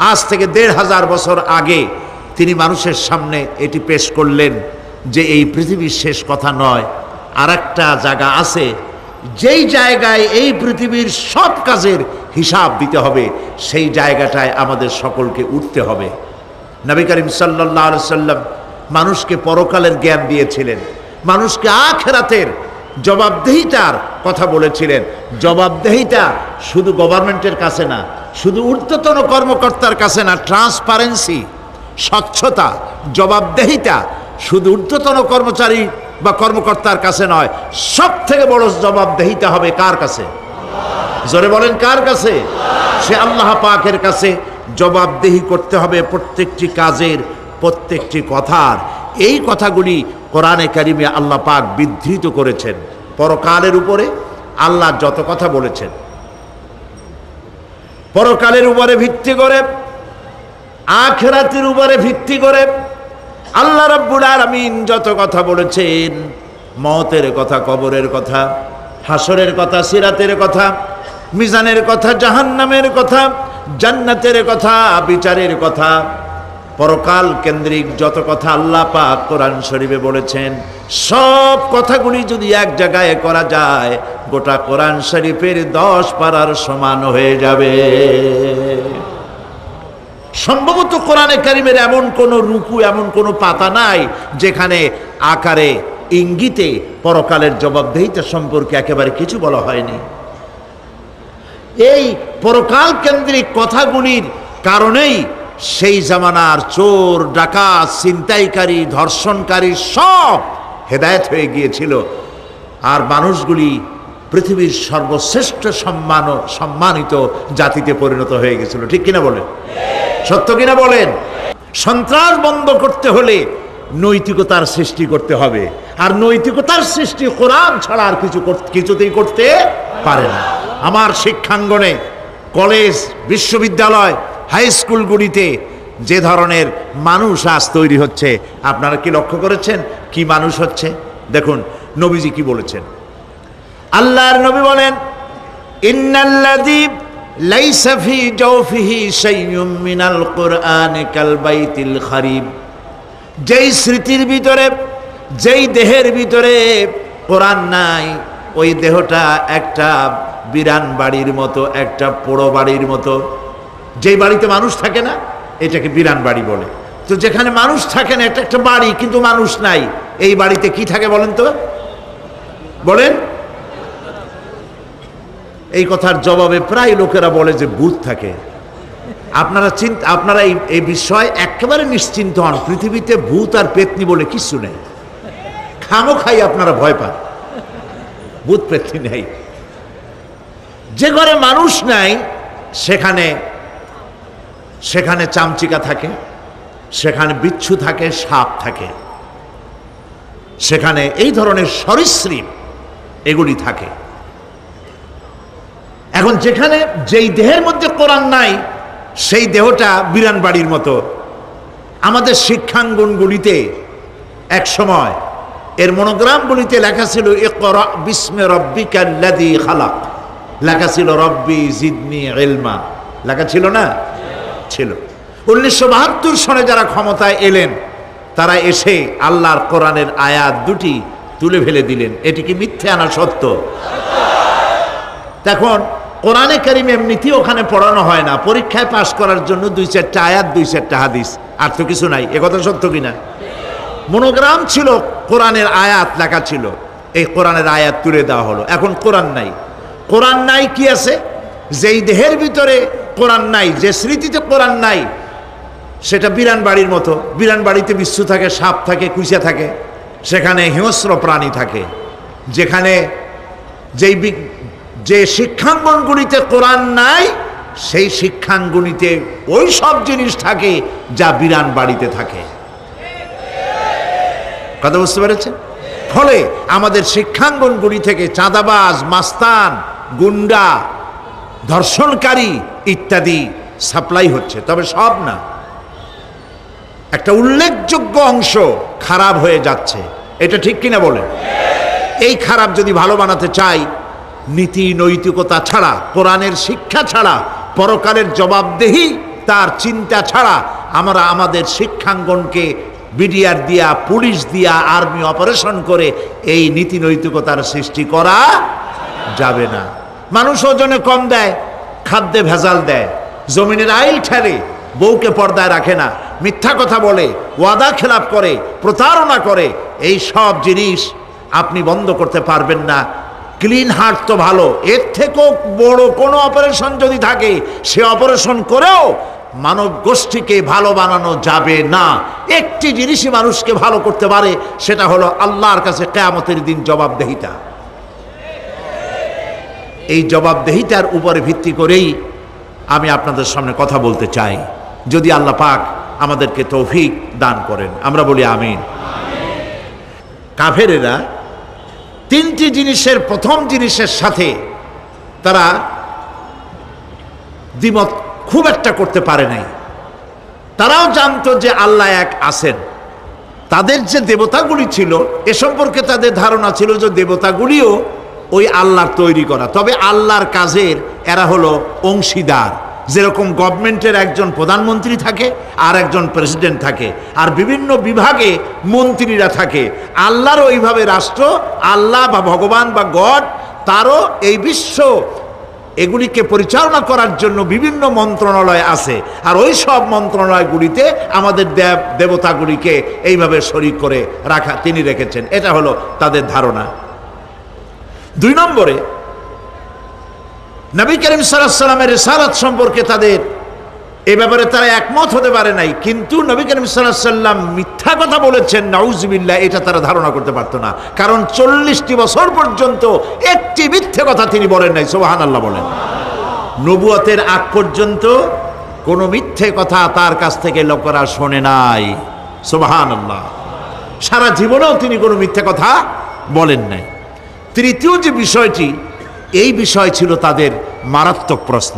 আজ থেকে ১৫০০ বছর আগে তিনি মানুষের সামনে এটি পেশ করলেন যে এই পৃথিবীর শেষ কথা নয়, আর একটা জায়গা আছে যেই জায়গায় এই পৃথিবীর সব কাজের হিসাব দিতে হবে, সেই জায়গাটায় আমাদের সকলকে উঠতে হবে। নবী করিম সাল্লাল্লাহু আলাইহি সাল্লাম মানুষকে পরকালের জ্ঞান দিয়েছিলেন, মানুষকে আখিরাতের জবাবদেহিতার কথা বলেছিলেন। জবাবদেহিতা শুধু গভর্নমেন্টের কাছে না, শুধু ঊর্ধ্বতন কর্মকর্তার কাছে না, ট্রান্সপারেন্সি, স্বচ্ছতা, জবাবদেহিতা শুধু ঊর্ধ্বতন কর্মচারী বা কর্মকর্তার কাছে নয়, সব থেকে বড় জবাবদেহিতা হবে কার কাছে? জোরে বলেন, কার কাছে? সে আল্লাহ পাকের কাছে জবাবদেহি করতে হবে প্রত্যেকটি কাজের, প্রত্যেকটি কথার। এই কথাগুলি কোরআনে কারিমে আল্লাহ পাক বিধৃত করেছেন। পরকালের উপরে আল্লাহ যত কথা বলেছেন, পরকালের উপরে ভিত্তি করে, আখিরাতের উপরে ভিত্তি করে আল্লাহ রাব্বুল আলামিন যত কথা বলেছেন, মওতের কথা, কবরের কথা, হাসরের কথা, সিরাতের কথা, মিজানের কথা, জাহান্নামের কথা, জান্নাতের কথা, বিচারের কথা, পরকাল কেন্দ্রিক যত কথা আল্লাহ পাক কোরআন শরীফে বলেছেন, সব কথাগুলি যদি এক জায়গায় করা যায়, গোটা কোরআন শরীফের 10 পারার সমান হয়ে যাবে। সম্ভবত কোরআনে কারিমের এমন কোন রুকু, এমন কোন পাতা নাই যেখানে আকারে ইঙ্গিতে পরকালের জবাবদেহিতা সম্পর্কে একেবারে কিছু বলা হয়নি। এই পরকাল কেন্দ্রিক কথাগুলির কারণেই সেই জামানার চোর, ডাকাত, ছিনতাইকারী, ধর্ষণকারী সব হেদায়েত হয়ে গিয়েছিল, আর মানুষগুলি পৃথিবীর সর্বশ্রেষ্ঠ সম্মানিত জাতিতে পরিণত হয়ে গেছিল। ঠিক কিনা বলেন? সত্য কিনা বলেন? সন্ত্রাস বন্ধ করতে হলে নৈতিকতার সৃষ্টি করতে হবে, আর নৈতিকতার সৃষ্টি কোরআন ছাড়া আর কিছুতেই করতে পারে না। আমার শিক্ষাঙ্গনে, কলেজ, বিশ্ববিদ্যালয়, হাই স্কুলগুলিতে যে ধরনের মানুষ আজ তৈরি হচ্ছে, আপনারা কি লক্ষ্য করেছেন কি মানুষ হচ্ছে? দেখুন নবীজি কি বলেছেন। আল্লাহর নবী বলেন, ইন্নাল্লাযী লাইসা ফি জাওফিহি শাইউম মিনাল কুরআনি কাল বাইতিল খারিব। যেই স্মৃতির ভিতরে, যেই দেহের ভিতরে কোরআন নাই, ওই দেহটা একটা বিরান বাড়ির মতো, একটা পোড়ো বাড়ির মতো। যেই বাড়িতে মানুষ থাকে না, এটাকে বিরান বাড়ি বলে। তো যেখানে মানুষ থাকে না, এটা একটা বাড়ি কিন্তু মানুষ নাই, এই বাড়িতে কি থাকে বলেন তো? বলেন। এই কথার জবাবে প্রায় লোকেরা বলে যে ভূত থাকে। আপনারা এই বিষয়ে একেবারে নিশ্চিন্ত হন, পৃথিবীতে ভূত আর পেতনি বলে কিছু নেই। খামোখাই আপনারা ভয় পান, ভূত পেতনি নেই। যে ঘরে মানুষ নাই সেখানে চামচিকা থাকে, সেখানে বিচ্ছু থাকে, সাপ থাকে, সেখানে এই ধরনের সরীসৃপ এগুলি থাকে। এখন যেখানে যেই দেহের মধ্যে কোরআন নাই, সেই দেহটা বিরান বাড়ির মতো। আমাদের শিক্ষাঙ্গনগুলিতে এক সময় এর মনোগ্রামগুলিতে লেখা ছিল, ইকরা বিস্মি রাব্বিকাল্লাযী খালাক, লেখা ছিল রব্বি জিদনি ইলমা, লেখা ছিল না? ছিল। 1972 সনে যারা ক্ষমতায় এলেন, তারা এসে আল্লাহর কোরআনের আয়াত দুটি তুলে ফেলে দিলেন। এটি কি মিথ্যে না সত্য? এখন কোরআনে কারিম এমনিতেই ওখানে পড়ানো হয় না, পরীক্ষায় পাশ করার জন্য 2-4টা আয়াত, 2-4টা হাদিস, আর তো কিছু নাই। একথা সত্য কিনা? মনোগ্রাম ছিল, কোরআনের আয়াত লেখা ছিল, এই কোরআনের আয়াত তুলে দেওয়া হলো। এখন কোরআন নাই। কোরআন নাই কি আছে? যেই দেহের ভিতরে কোরআন নাই, যে স্মৃতিতে কোরআন নাই, সেটা বিরান বাড়ির মতো। বিরান বাড়িতে বিচ্ছু থাকে, সাপ থাকে, কুইচা থাকে, সেখানে হিংস্র প্রাণী থাকে। যেখানে যে শিক্ষাঙ্গনগুলিতে কোরআন নাই, সেই শিক্ষাঙ্গনিতে ওই সব জিনিস থাকে যা বিরান বাড়িতে থাকে। কথা বুঝতে পেরেছেন? ফলে আমাদের শিক্ষাঙ্গনগুলি থেকে চাঁদাবাজ, মাস্তান, গুন্ডা, ধর্ষণকারী ইত্যাদি সাপ্লাই হচ্ছে, তবে সব না। একটা উল্লেখযোগ্য অংশ খারাপ হয়ে যাচ্ছে। এটা ঠিক কিনা বলেন? এই খারাপ যদি ভালো বানাতে চাই, নীতি নৈতিকতা ছাড়া, কোরআনের শিক্ষা ছাড়া, পরকালের জবাবদেহি তার চিন্তা ছাড়া আমরা আমাদের শিক্ষাঙ্গনকে বিডিআর দিয়া, পুলিশ দিয়া, আর্মি অপারেশন করে এই নীতি নৈতিকতার সৃষ্টি করা যাবে না। মানুষ ওজনে কম দেয়, খাদ্যে ভেজাল দেয়, জমিনের আইল ঠেলে, বউকে পর্দায় রাখে না, মিথ্যা কথা বলে, ওয়াদা খেলাপ করে, প্রতারণা করে, এই সব জিনিস আপনি বন্ধ করতে পারবেন না। ক্লিন হার্ট তো ভালো, এর থেকেও বড় কোনো অপারেশন যদি থাকে সে অপারেশন করেও মানব গোষ্ঠীকে ভালো বানানো যাবে না। একটি জিনিসই মানুষকে ভালো করতে পারে, সেটা হলো আল্লাহর কাছে কিয়ামতের দিন জবাবদেহিতা। এই জবাবদেহিতার উপরে ভিত্তি করেই আমি আপনাদের সামনে কথা বলতে চাই, যদি আল্লাহ পাক আমাদেরকে তৌফিক দান করেন। আমরা বলি আমিন। কাফেরেরা তিনটি জিনিসের প্রথম জিনিসের সাথে তারা দ্বিমত খুব একটা করতে পারে নাই। তারাও জানতো যে আল্লাহ এক আছেন। তাদের যে দেবতাগুলি ছিল এ সম্পর্কে তাদের ধারণা ছিল যে দেবতাগুলিও ওই আল্লাহর তৈরি করা, তবে আল্লাহর কাজের এরা হলো অংশীদার। যেরকম গভর্নমেন্টের একজন প্রধানমন্ত্রী থাকে আর একজন প্রেসিডেন্ট থাকে, আর বিভিন্ন বিভাগে মন্ত্রীরা থাকে, আল্লাহরও ওইভাবে রাষ্ট্র, আল্লাহ বা ভগবান বা গড, তারও এই বিশ্ব এগুলিকে পরিচালনা করার জন্য বিভিন্ন মন্ত্রণালয় আছে, আর ওই সব মন্ত্রণালয়গুলিতে আমাদের দেবতাগুলিকে এইভাবে শরীক করে রাখা তিনি রেখেছেন। এটা হলো তাদের ধারণা। দুই নম্বরে, নবী করিম সাল্লাল্লাহু আলাইহি ওয়াসাল্লামের রিসালাত সম্পর্কে তাদের এই ব্যাপারে তারা একমত হতে পারে নাই, কিন্তু নবী করিম সাল্লাল্লাহু আলাইহি ওয়াসাল্লাম মিথ্যা কথা বলেছেন নাউজুবিল্লাহ, এটা তারা ধারণা করতে পারতো না। কারণ 40টি বছর পর্যন্ত একটি মিথ্যে কথা তিনি বলেন নাই। সুবহানাল্লাহ বলেন। নবুয়তের আগ পর্যন্ত কোনো মিথ্যে কথা তার কাছ থেকে লোকেরা শোনে নাই। সুবহানাল্লাহ। সারা জীবনেও তিনি কোনো মিথ্যে কথা বলেন নাই। তৃতীয় যে বিষয়টি, এই বিষয় ছিল তাদের মারাত্মক প্রশ্ন।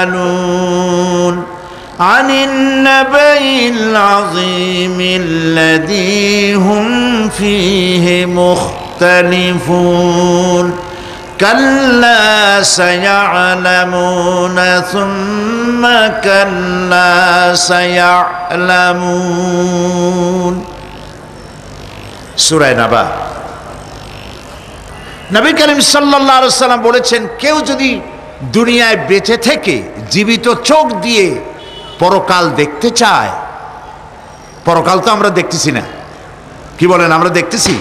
ইয়াতাসাআলুন আনিন নাবাইল আযীমিল্লাযী হুম ফীহি মুখতালিফুন কাল্লা সায়া'লামুনা সুম্মা কাল্লা সায়া'লামুন। সূরা নাবা। নবী করিম সাল্লাল্লাহু আলাইহি ওয়াসাল্লাম বলেছেন, কেউ যদি দুনিয়ায় বেঁচে থেকে জীবিত চোখ দিয়ে পরকাল দেখতে চায়, পরকাল তো আমরা দেখতেছি না, কি বলেন? আমরা দেখতেছি?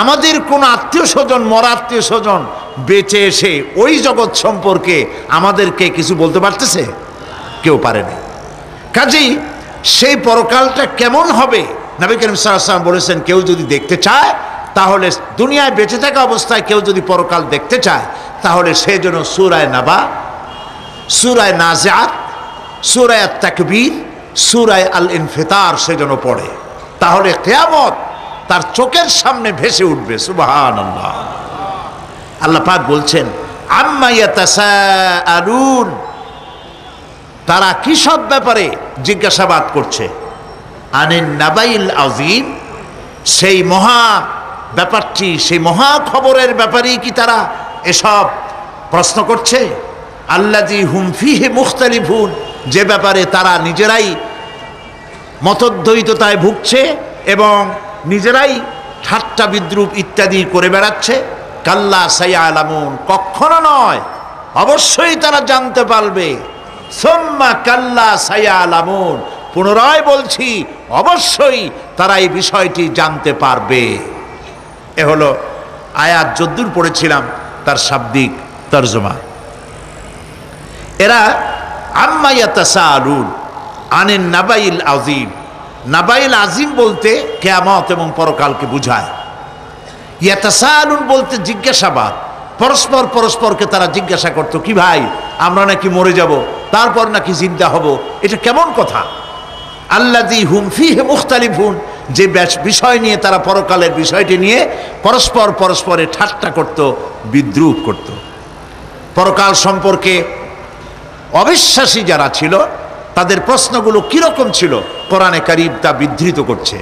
আমাদের কোন আত্মীয় স্বজন, মরা আত্মীয় স্বজন বেঁচে এসে ওই জগৎ সম্পর্কে আমাদেরকে কিছু বলতে পারতেছে? কেউ পারেনি। কাজেই সেই পরকালটা কেমন হবে, নবী করিম সাল্লাল্লাহু আলাইহি ওয়াসাল্লাম বলেছেন, কেউ যদি দেখতে চায় তাহলে, দুনিয়ায় বেঁচে থাকা অবস্থায় কেউ যদি পরকাল দেখতে চায় তাহলে সে যেন সূরা নাবা, সূরা নাজিআত, সূরা তাকবীর, সূরা আল ইনফিতার সে যেন পড়ে, তাহলে কিয়ামত তার চোখের সামনে ভেসে উঠবে। সুবহানাল্লাহ। আল্লাহ পাক বলছেন, আম্মা ইয়াতাসাআলুন, তারা কি সব ব্যাপারে জিজ্ঞাসাবাদ করছে? আনিন নাবাইল আযীম, সেই মহা ব্যাপারটি, সেই মহা খবরের ব্যাপারেই কি তারা এসব প্রশ্ন করছে? আল্লাযী হুম ফীহি মুখতালিফুন, যে ব্যাপারে তারা নিজেরাই মতদ্বৈততায় ভুগছে এবং নিজেরাই ঠাট্টা বিদ্রুপ ইত্যাদি করে বেড়াচ্ছে। কাল্লা সায়া'লামুন, কখনো নয়, অবশ্যই তারা জানতে পারবে। সুম্মা কাল্লা সায়া'লামুন, পুনরায় বলছি, অবশ্যই তারা এই বিষয়টি জানতে পারবে। এ হলো আয়াত যদ্দূর পড়েছিলাম তার শাব্দিক তর্জমা। এরা আম্মা ইয়াতাসাআলুন আনিন নাবাইল আযীম, নাবাইল আযীম বলতে কিয়ামত এবং পরকালকে বোঝায়। ইয়াতাসাআলুন বলতে জিজ্ঞাসাবাদ, পরস্পর পরস্পরকে তারা জিজ্ঞাসা করতো, কি ভাই আমরা নাকি মরে যাব, তারপর নাকি জিন্দা হব, এটা কেমন কথা? আল্লাযী হুম ফীহি মুখতালিফুন, যে বিষয় নিয়ে তারা, পরকালের বিষয়টি নিয়ে পরস্পর পরস্পরে ঠাট্টা করত, বিদ্রুপ করত। পরকাল সম্পর্কে অবিশ্বাসী যারা ছিল তাদের প্রশ্নগুলো কিরকম ছিল, কোরআনে কারীম তা বিধৃত করছে।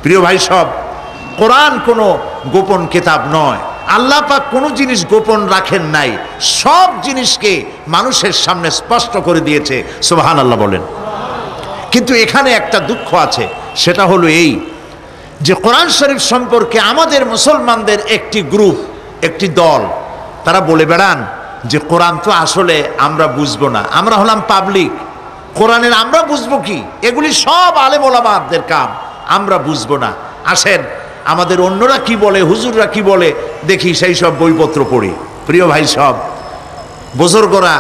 প্রিয় ভাই সব, কোরআন কোনো গোপন কিতাব নয়। আল্লাহ পাক কোনো জিনিস গোপন রাখেন নাই, সব জিনিসকে মানুষের সামনে স্পষ্ট করে দিয়েছে। সুবহানাল্লাহ বলেন। কিন্তু এখানে একটা দুঃখ আছে, সেটা হলো এই যে কোরআন শরীফ সম্পর্কে আমাদের মুসলমানদের একটি গ্রুপ, একটি দল, তারা বলে বেড়ান যে কোরআন তো আসলে আমরা বুঝবো না, আমরা হলাম পাবলিক, কোরআনের আমরা বুঝবো কি, এগুলি সব আলেম ওলামাদের কাম, আমরা বুঝবো না। আসেন আমাদের অন্যরা কি বলে, হুজুররা কি বলে দেখি, সেই সব বইপত্র পড়ি। প্রিয় ভাই, সব বুজুর্গরা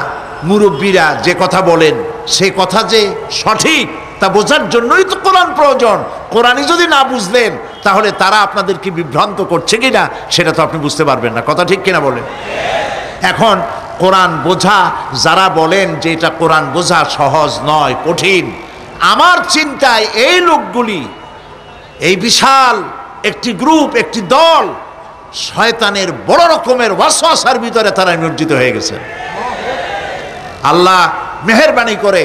মুরব্বীরা যে কথা বলেন সে কথা যে সঠিক তা বোঝার জন্যই তো কোরআন প্রয়োজন। কোরআনই যদি না বুঝলেন তাহলে তারা আপনাদেরকে বিভ্রান্ত করছে কিনা সেটা তো আপনি বুঝতে পারবেন না। কথা ঠিক কিনা বলেন? এখন কোরআন বোঝা যারা বলেন যে এটা কোরআন বোঝা সহজ নয়, কঠিন, আমার চিন্তায় এই লোকগুলি, এই বিশাল একটি গ্রুপ, একটি দল, শয়তানের বড় রকমের ওয়াসওয়াসার ভিতরে তারা নিমজ্জিত হয়ে গেছে। আল্লাহ মেহেরবানি করে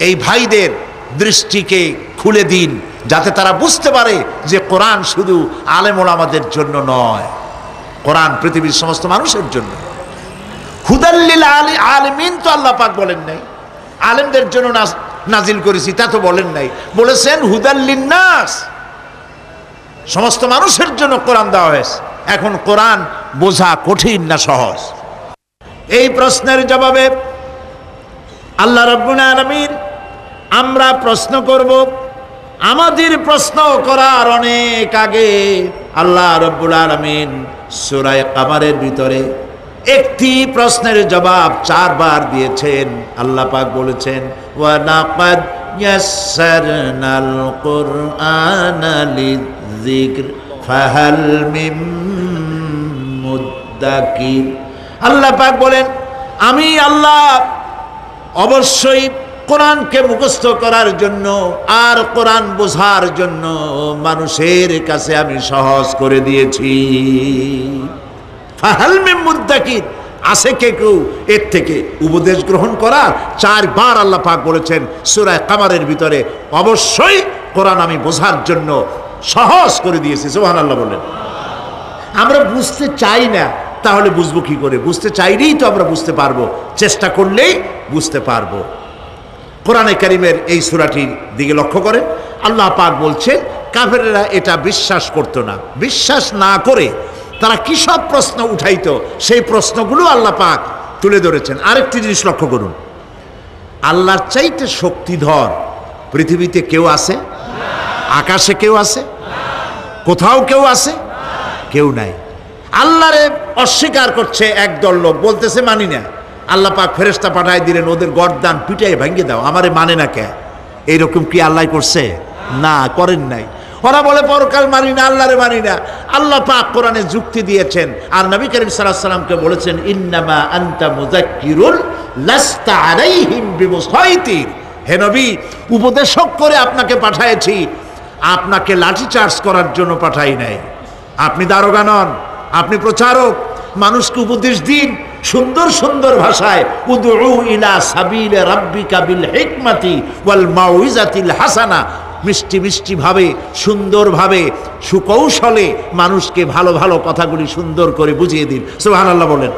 এই ভাইদের দৃষ্টিকে খুলে দিন, যাতে তারা বুঝতে পারে যে কোরআন শুধু আলেম ওলামাদের জন্য নয়, কোরআন পৃথিবীর সমস্ত মানুষের জন্য। হুদাল্লিল আলিমিন তো আল্লাহ পাক বলেন নাই আলেমদের জন্য নাজিল করেছি, তা তো বলেন নাই, বলেছেন হুদাল্লিন নাস, সমস্ত মানুষের জন্য কোরআন দেওয়া হয়েছে। এখন কোরআন বোঝা কঠিন না সহজ? এই প্রশ্নের জবাবে আল্লাহ রাব্বুল আলামিন, আমরা প্রশ্ন করব, আমাদের প্রশ্ন করার অনেক আগে আল্লাহ রাব্বুল আলামিন সূরা কামারের ভিতরে একটি প্রশ্নের জবাব 4 বার দিয়েছেন। আল্লাহ পাক বলেছেন, ওয়া লাকাদ ইয়াসসারনাল কুরআনা লিযিকর ফাহাল মিন মুদ্দাকির। আল্লাহ পাক বলেন, আমি আল্লাহ অবশ্যই কোরআনকে মুখস্থ করার জন্য আর কোরআন বোঝার জন্য মানুষের কাছে আমি সহজ করে দিয়েছি। ফাহাল মিন মুদ্দাকির, আছে কে কেউ এর থেকে উপদেশ গ্রহণ করার? 4 বার আল্লাহ পাক বলেছেন সূরা কামারের ভিতরে, অবশ্যই কোরআন আমি বোঝার জন্য সহজ করে দিয়েছি। সুবহানাল্লাহ বলেন। আমরা বুঝতে চাই না, তাহলে বুঝবো কি করে? বুঝতে চাইলেই তো আমরা বুঝতে পারবো, চেষ্টা করলেই বুঝতে পারবো। কোরআনে কারীমের এই সূরাটির দিকে লক্ষ্য করেন, আল্লাহ পাক বলছেন কাফেরেরা এটা বিশ্বাস করতো না। বিশ্বাস না করে তারা কি সব প্রশ্ন উঠাইতো, সেই প্রশ্নগুলো আল্লাহ পাক তুলে ধরেছেন। আরেকটি জিনিস লক্ষ্য করুন, আল্লাহর চাইতে শক্তিধর পৃথিবীতে কেউ আছে? আকাশে কেউ আছে? কোথাও কেউ আছে? কেউ নাই। আল্লাহরে অস্বীকার করছে একদল লোক, বলতেছে মানি না। আল্লাহ পাক ফেরেশতা পাঠায় দিলেন, ওদের গর্দান পিটাই ভাঙ্গে দাও, আমারে মানে না কে? এইরকম কি আল্লাহ করছে? না, করেন নাই। ওরা বলে পরকাল মানি না, আল্লাহরে মানি না। আল্লাহ পাক কোরআনে যুক্তি দিয়েছেন, আর নবী করিম সাল্লাল্লাহু আলাইহি সাল্লামকে বলেছেন, ইন্নামা আনতা মুযাক্কিরুন লাস্তা আলাইহিম বিমুসাইতির। হে নবী, উপদেশক করে আপনাকে পাঠাইছি, আপনাকে লাঠি চার্জ করার জন্য পাঠাই নাই। আপনি দারোগা নন, আপনি প্রচারক। মানুষকে উপদেশ দিন সুন্দর সুন্দর ভাষায়, উদউ ইলা সাবিলি রাব্বিকা বিল হিকমাতি ওয়াল মাউইজাতিল হাসানা, মিষ্টি মিষ্টি ভাবে, সুন্দরভাবে, সুকৌশলে মানুষকে ভালো ভালো কথাগুলি সুন্দর করে বুঝিয়ে দিন। সুবহানাল্লাহ বলেন।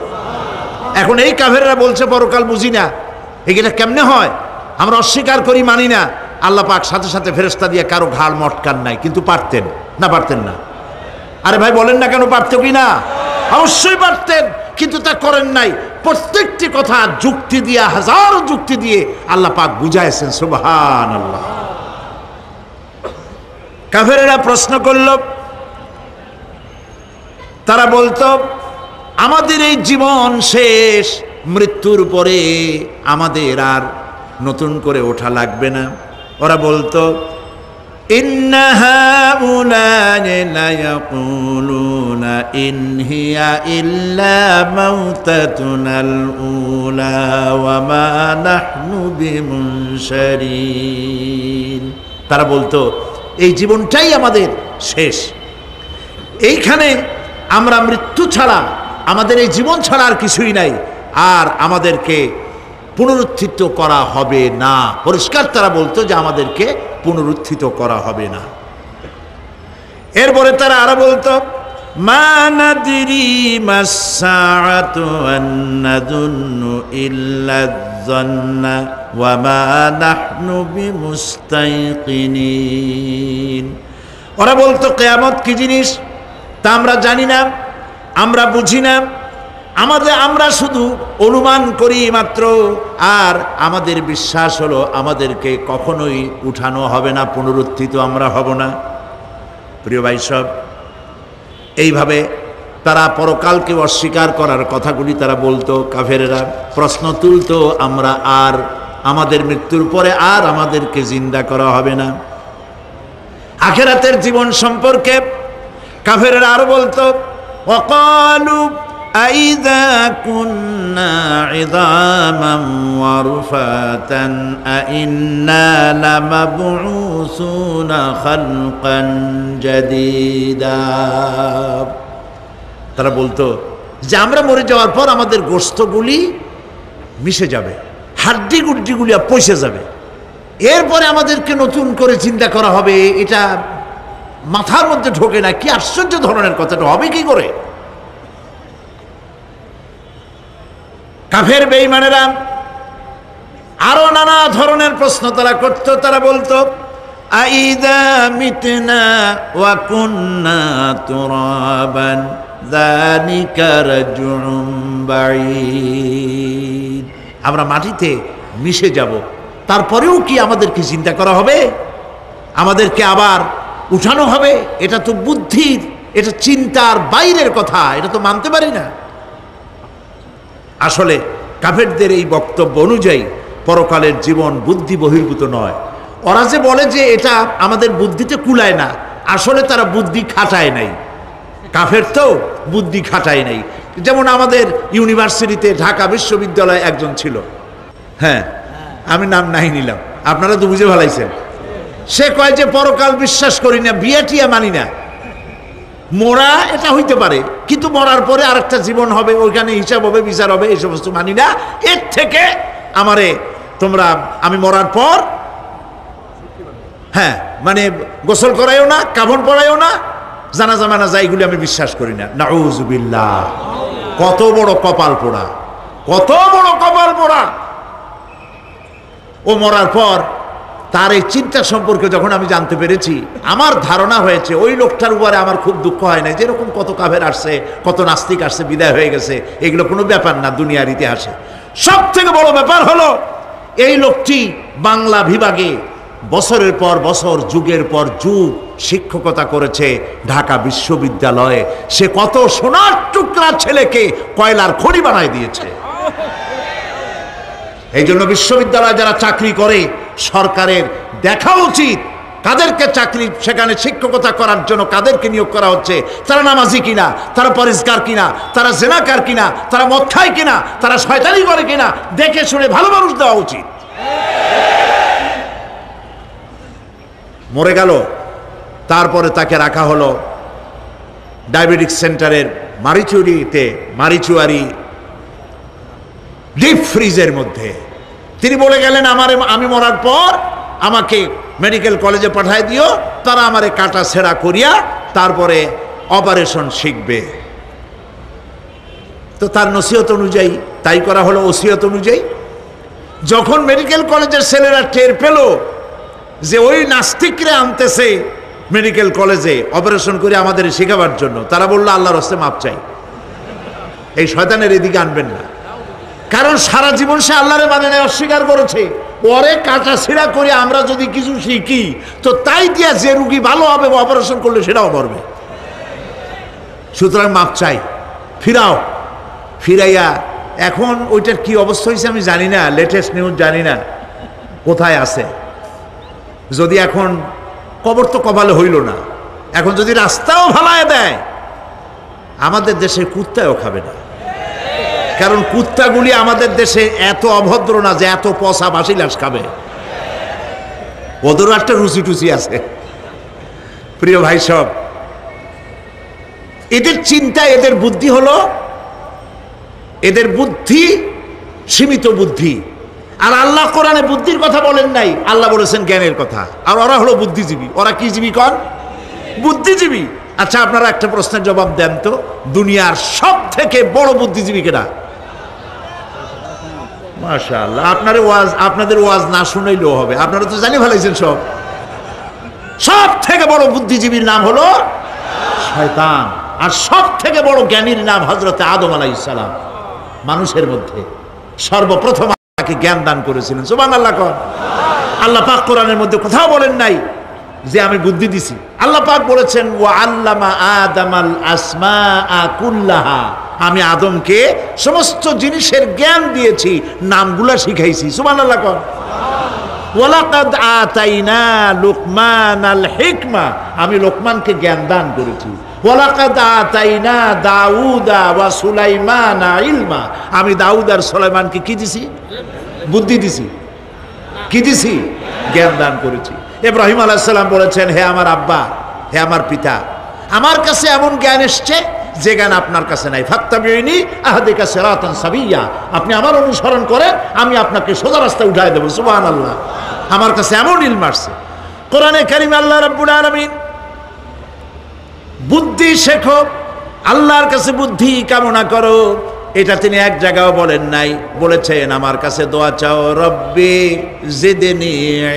এখন এই কাফেররা বলছে পরকাল বুঝি না, এগুলা কেমনে হয়? আমরা অস্বীকার করি, মানি না। আল্লাহ পাক সাথে সাথে ফেরেশতা দিয়ে কারো ঘাড় মটকান নাই, কিন্তু পারতেন না? পারতেন না? আরে ভাই বলেন না কেন, পারতো কি না? অবশ্যই পারতেন, কিন্তু তা করেন নাই। প্রত্যেকটি কথা যুক্তি দিয়ে, হাজারো যুক্তি দিয়ে আল্লাহ পাক বুঝাইছেন। সুবহানাল্লাহ। কাফেরেরা প্রশ্ন করল, তারা বলতো আমাদের এই জীবন শেষ, মৃত্যুর পরে আমাদের আর নতুন করে ওঠা লাগবে না। ওরা বলতো ইন্না হাউলানি লা ইয়াকুলুনা ইন হিয়া ইল্লা মাউতাতুনাল উলা ওয়া মা নাহনু বিমুনশারিন। তারা বলতো এই জীবনটাই আমাদের শেষ, এইখানে আমরা মৃত্যু ছাড়া, আমাদের এই জীবন ছাড়া আর কিছুই নাই, আর আমাদেরকে পুনরুত্থিত করা হবে না। পরিষ্কার তারা বলতো যে আমাদেরকে পুনরুত্থিত করা হবে না। এরপরে তারা আরো বলতো মা নাদরি মাস-সাআতু ওয়ান নাযুন্নু ইল্লা আয-যান্না ওয়া মা নাহনু বিমুস্তাইকিনিন। ওরা বলতো কিয়ামত কি জিনিস তা আমরা জানি না, আমরা বুঝি না, আমরা শুধু অনুমান করি মাত্র, আর আমাদের বিশ্বাস হলো আমাদেরকে কখনোই উঠানো হবে না, পুনরুত্থিত আমরা হব না। প্রিয় ভাই সব, এইভাবে তারা পরকালকে অস্বীকার করার কথাগুলি তারা বলতো। কাফেরেরা প্রশ্ন তুলতো, আমরা আর আমাদের মৃত্যুর পরে আর আমাদেরকে জিন্দা করা হবে না। আখিরাতের জীবন সম্পর্কে কাফেরেরা আরো বলতো, ওয়াকালু আইযা কুন্না ইযামান ওয়া রুফাতান আইন্না লামাবউসুনা খালকান জাদীদা। তারা বলতো যে আমরা মরে যাওয়ার পর আমাদের গোশতগুলি মিশে যাবে, হাড্ডি গুড্ডিগুলি পচে যাবে, এরপরে আমাদেরকে নতুন করে চিন্তা করা হবে। এটা মাথার মধ্যে ঢোকে না, কি আশ্চর্য ধরনের কথাটা হবে কি করে? কাফের বেঈমানেরা আরো নানা ধরনের প্রশ্ন তারা করত। তারা বলতো আইদা মিতনা ওয়া কুন্না তুরাবান যালিকা রাজউম বাঈদ। আমরা মাটিতে মিশে যাব, তারপরেও কি আমাদেরকে চিন্তা করা হবে, আমাদেরকে আবার উঠানো হবে? এটা তো বুদ্ধির, এটা চিন্তার বাইরের কথা, এটা তো মানতে পারি না। আসলে কাফেরদের এই বক্তব্য অনুযায়ী পরকালের জীবন বুদ্ধি বহির্ভূত নয়। ওরা যে বলে যে এটা আমাদের বুদ্ধিতে কুলায় না, আসলে তারা বুদ্ধি খাটায় নাই। কাফের তো বুদ্ধি খাটায় নাই। যেমন আমাদের ইউনিভার্সিটিতে ঢাকা বিশ্ববিদ্যালয়ে একজন ছিল, হ্যাঁ আমি নাম নাই নিলাম, আপনারা তো বুঝে ভালাইছেন। সে কয় যে পরকাল বিশ্বাস করি না, বিয়ে টিয়া মানি না, মরা এটা হইতে পারে কিন্তু মরার পরে আরেকটা জীবন হবে, ওইখানে হিসাব হবে, বিচার হবে, এই সমস্ত মানি না। এর থেকে আমারে তোমরা আমি মরার পর হ্যাঁ মানে গোসল করাইও না, কাফন পরাইও না, জানাজা মানাজা এইগুলি আমি বিশ্বাস করি না। নাউযুবিল্লাহ। কত বড় কপাল পোড়া, কত বড় কপাল পোড়া! ও মরার পর তার এই চিন্তা সম্পর্কে যখন আমি জানতে পেরেছি, আমার ধারণা হয়েছে ওই লোকটার উপরে আমার খুব দুঃখ হয় না। যেরকম কত কাফের আসছে, কত নাস্তিক আসছে, বিদায় হয়ে গেছে, এগুলো কোনো ব্যাপার না দুনিয়ার ইতিহাসে। সব থেকে বড় ব্যাপার হলো এই লোকটি বাংলা বিভাগে বছরের পর বছর, যুগের পর যুগ শিক্ষকতা করেছে ঢাকা বিশ্ববিদ্যালয়ে। সে কত সোনার টুকরা ছেলেকে কয়লার খনি বানায় দিয়েছে। এই জন্য বিশ্ববিদ্যালয়ে যারা চাকরি করে সরকারের দেখা উচিত কাদেরকে চাকরি, সেখানে শিক্ষকতা করার জন্য কাদেরকে নিয়োগ করা হচ্ছে, তারা নামাজি কিনা, তারা পরিষ্কার কিনা, তারা জেনাকার কিনা, তারা মদ খায় কিনা, তারা শয়তানি করে কিনা, দেখে শুনে ভালো মানুষ দেওয়া উচিত। মরে গেল, তারপরে তাকে রাখা হলো ডায়াবেটিক সেন্টারের মারিচুয়ারি ডিপ ফ্রিজের মধ্যে। তিনি বলে গেলেন আমি মরার পর আমাকে মেডিকেল কলেজে পাঠায় দিও, তারা আমারে কাটা ছেঁড়া করিয়া তারপরে অপারেশন শিখবে। তো তার নসিহত অনুযায়ী তাই করা হলো, ওসিয়ত অনুযায়ী। যখন মেডিকেল কলেজের ছেলেরা টের পেল যে ওই নাস্তিকরে আনতেছে মেডিকেল কলেজে অপারেশন করে আমাদের শেখাবার জন্য, তারা বললো আল্লাহর হস্তে মাপ চাই, এই শয়তানের এদিকে আনবেন না। কারণ সারা জীবন সে আল্লাহরে মানে না, অস্বীকার করেছে। পরে কাটা ছিঁড়া করে আমরা যদি কিছু শিখি তো তাই দিয়া যে রুগী ভালো হবে, অপারেশন করলে সেটাও মরবে। সুতরাং মাপ চাই, ফিরাও। ফিরাইয়া এখন ওইটার কি অবস্থা হয়েছে আমি জানি না, লেটেস্ট নিউজ জানি না কোথায় আছে। যদি এখন কবর তো কপালে হইল না, এখন যদি রাস্তাও ভালায় দেয়, আমাদের দেশে কুত্তাও খাবে না। কারণ কুত্তাগুলি আমাদের দেশে এত অভদ্র না যে এত পচা বাসি লাশ খাবে, ওদেরও একটা রুচি টুচি আছে। প্রিয় ভাই সব, এদের চিন্তা, এদের বুদ্ধি হলো, এদের বুদ্ধি সীমিত বুদ্ধি। আর আল্লাহ কোরআনে বুদ্ধির কথা বলেন নাই, আল্লাহ বলেছেন জ্ঞানের কথা। আর ওরা হলো বুদ্ধিজীবী। ওরা কি জীবী কন? বুদ্ধিজীবী। আচ্ছা, আপনারা একটা প্রশ্নের জবাব দেন তো, দুনিয়ার সব থেকে বড় বুদ্ধিজীবী কেনা? মাশাআল্লাহ, আপনাদের ওয়াজ না শুনাইলেও হবে, আপনারা তো জানি ফেলাইছেন সব। সব থেকে বড় বুদ্ধিজীবীর নাম হলো শয়তান, আর সব থেকে বড় জ্ঞানীর নাম হযরত আদম আলাইহিস সালাম। মানুষের মধ্যে সর্বপ্রথম তাকে জ্ঞান দান করেছিলেন। সুবহানাল্লাহ কোন। আল্লাহ পাক কোরআনের মধ্যে কোথাও বলেন নাই যে আমি বুদ্ধি দিছি। আল্লাহ পাক বলেছেন ওয়া আল্লামা আদামাল আসমাআ কুল্লাহা, আমি আদমকে সমস্ত জিনিসের জ্ঞান দিয়েছি, নামগুলা শিখাইছি। সুবহানাল্লাহ কোন। ওয়ালাকাদ আতাইনা লুকমানাল হিকমা, আমি লোকমানকে জ্ঞান দান করেছি। ওয়ালাকাদ আতাইনা দাউদা ওয়া সুলাইমানা ইলমা, আমি দাউদ আর সুলাইমানকে কি দিছি? বুদ্ধি দিছি। কি দিছি? জ্ঞান দান করেছি। ইব্রাহিম আলাইহিস সালাম বলেছেন, হে আমার আব্বা, হে আমার পিতা, আমার কাছে এমন জ্ঞান এসছে যে জ্ঞান আপনার কাছে নাই। ফাত্তাবিউনি আহদিকা সিরাতান সাবিয়্যা, আপনি আমার অনুসরণ করেন, আমি আপনাকে সোজা রাস্তায় উঠায় দেব। সুবহানাল্লাহ, আমার কাছে এমন ইলম আসছে। কোরআনে কারিমে আল্লাহ রাব্বুল আলামিন বুদ্ধি শেখো, আল্লাহর কাছে বুদ্ধি কামনা করো, এটা তিনি এক জায়গাও বলেন নাই। বলেছেন আমার কাছে দোয়া চাও, রব্বি জিদনি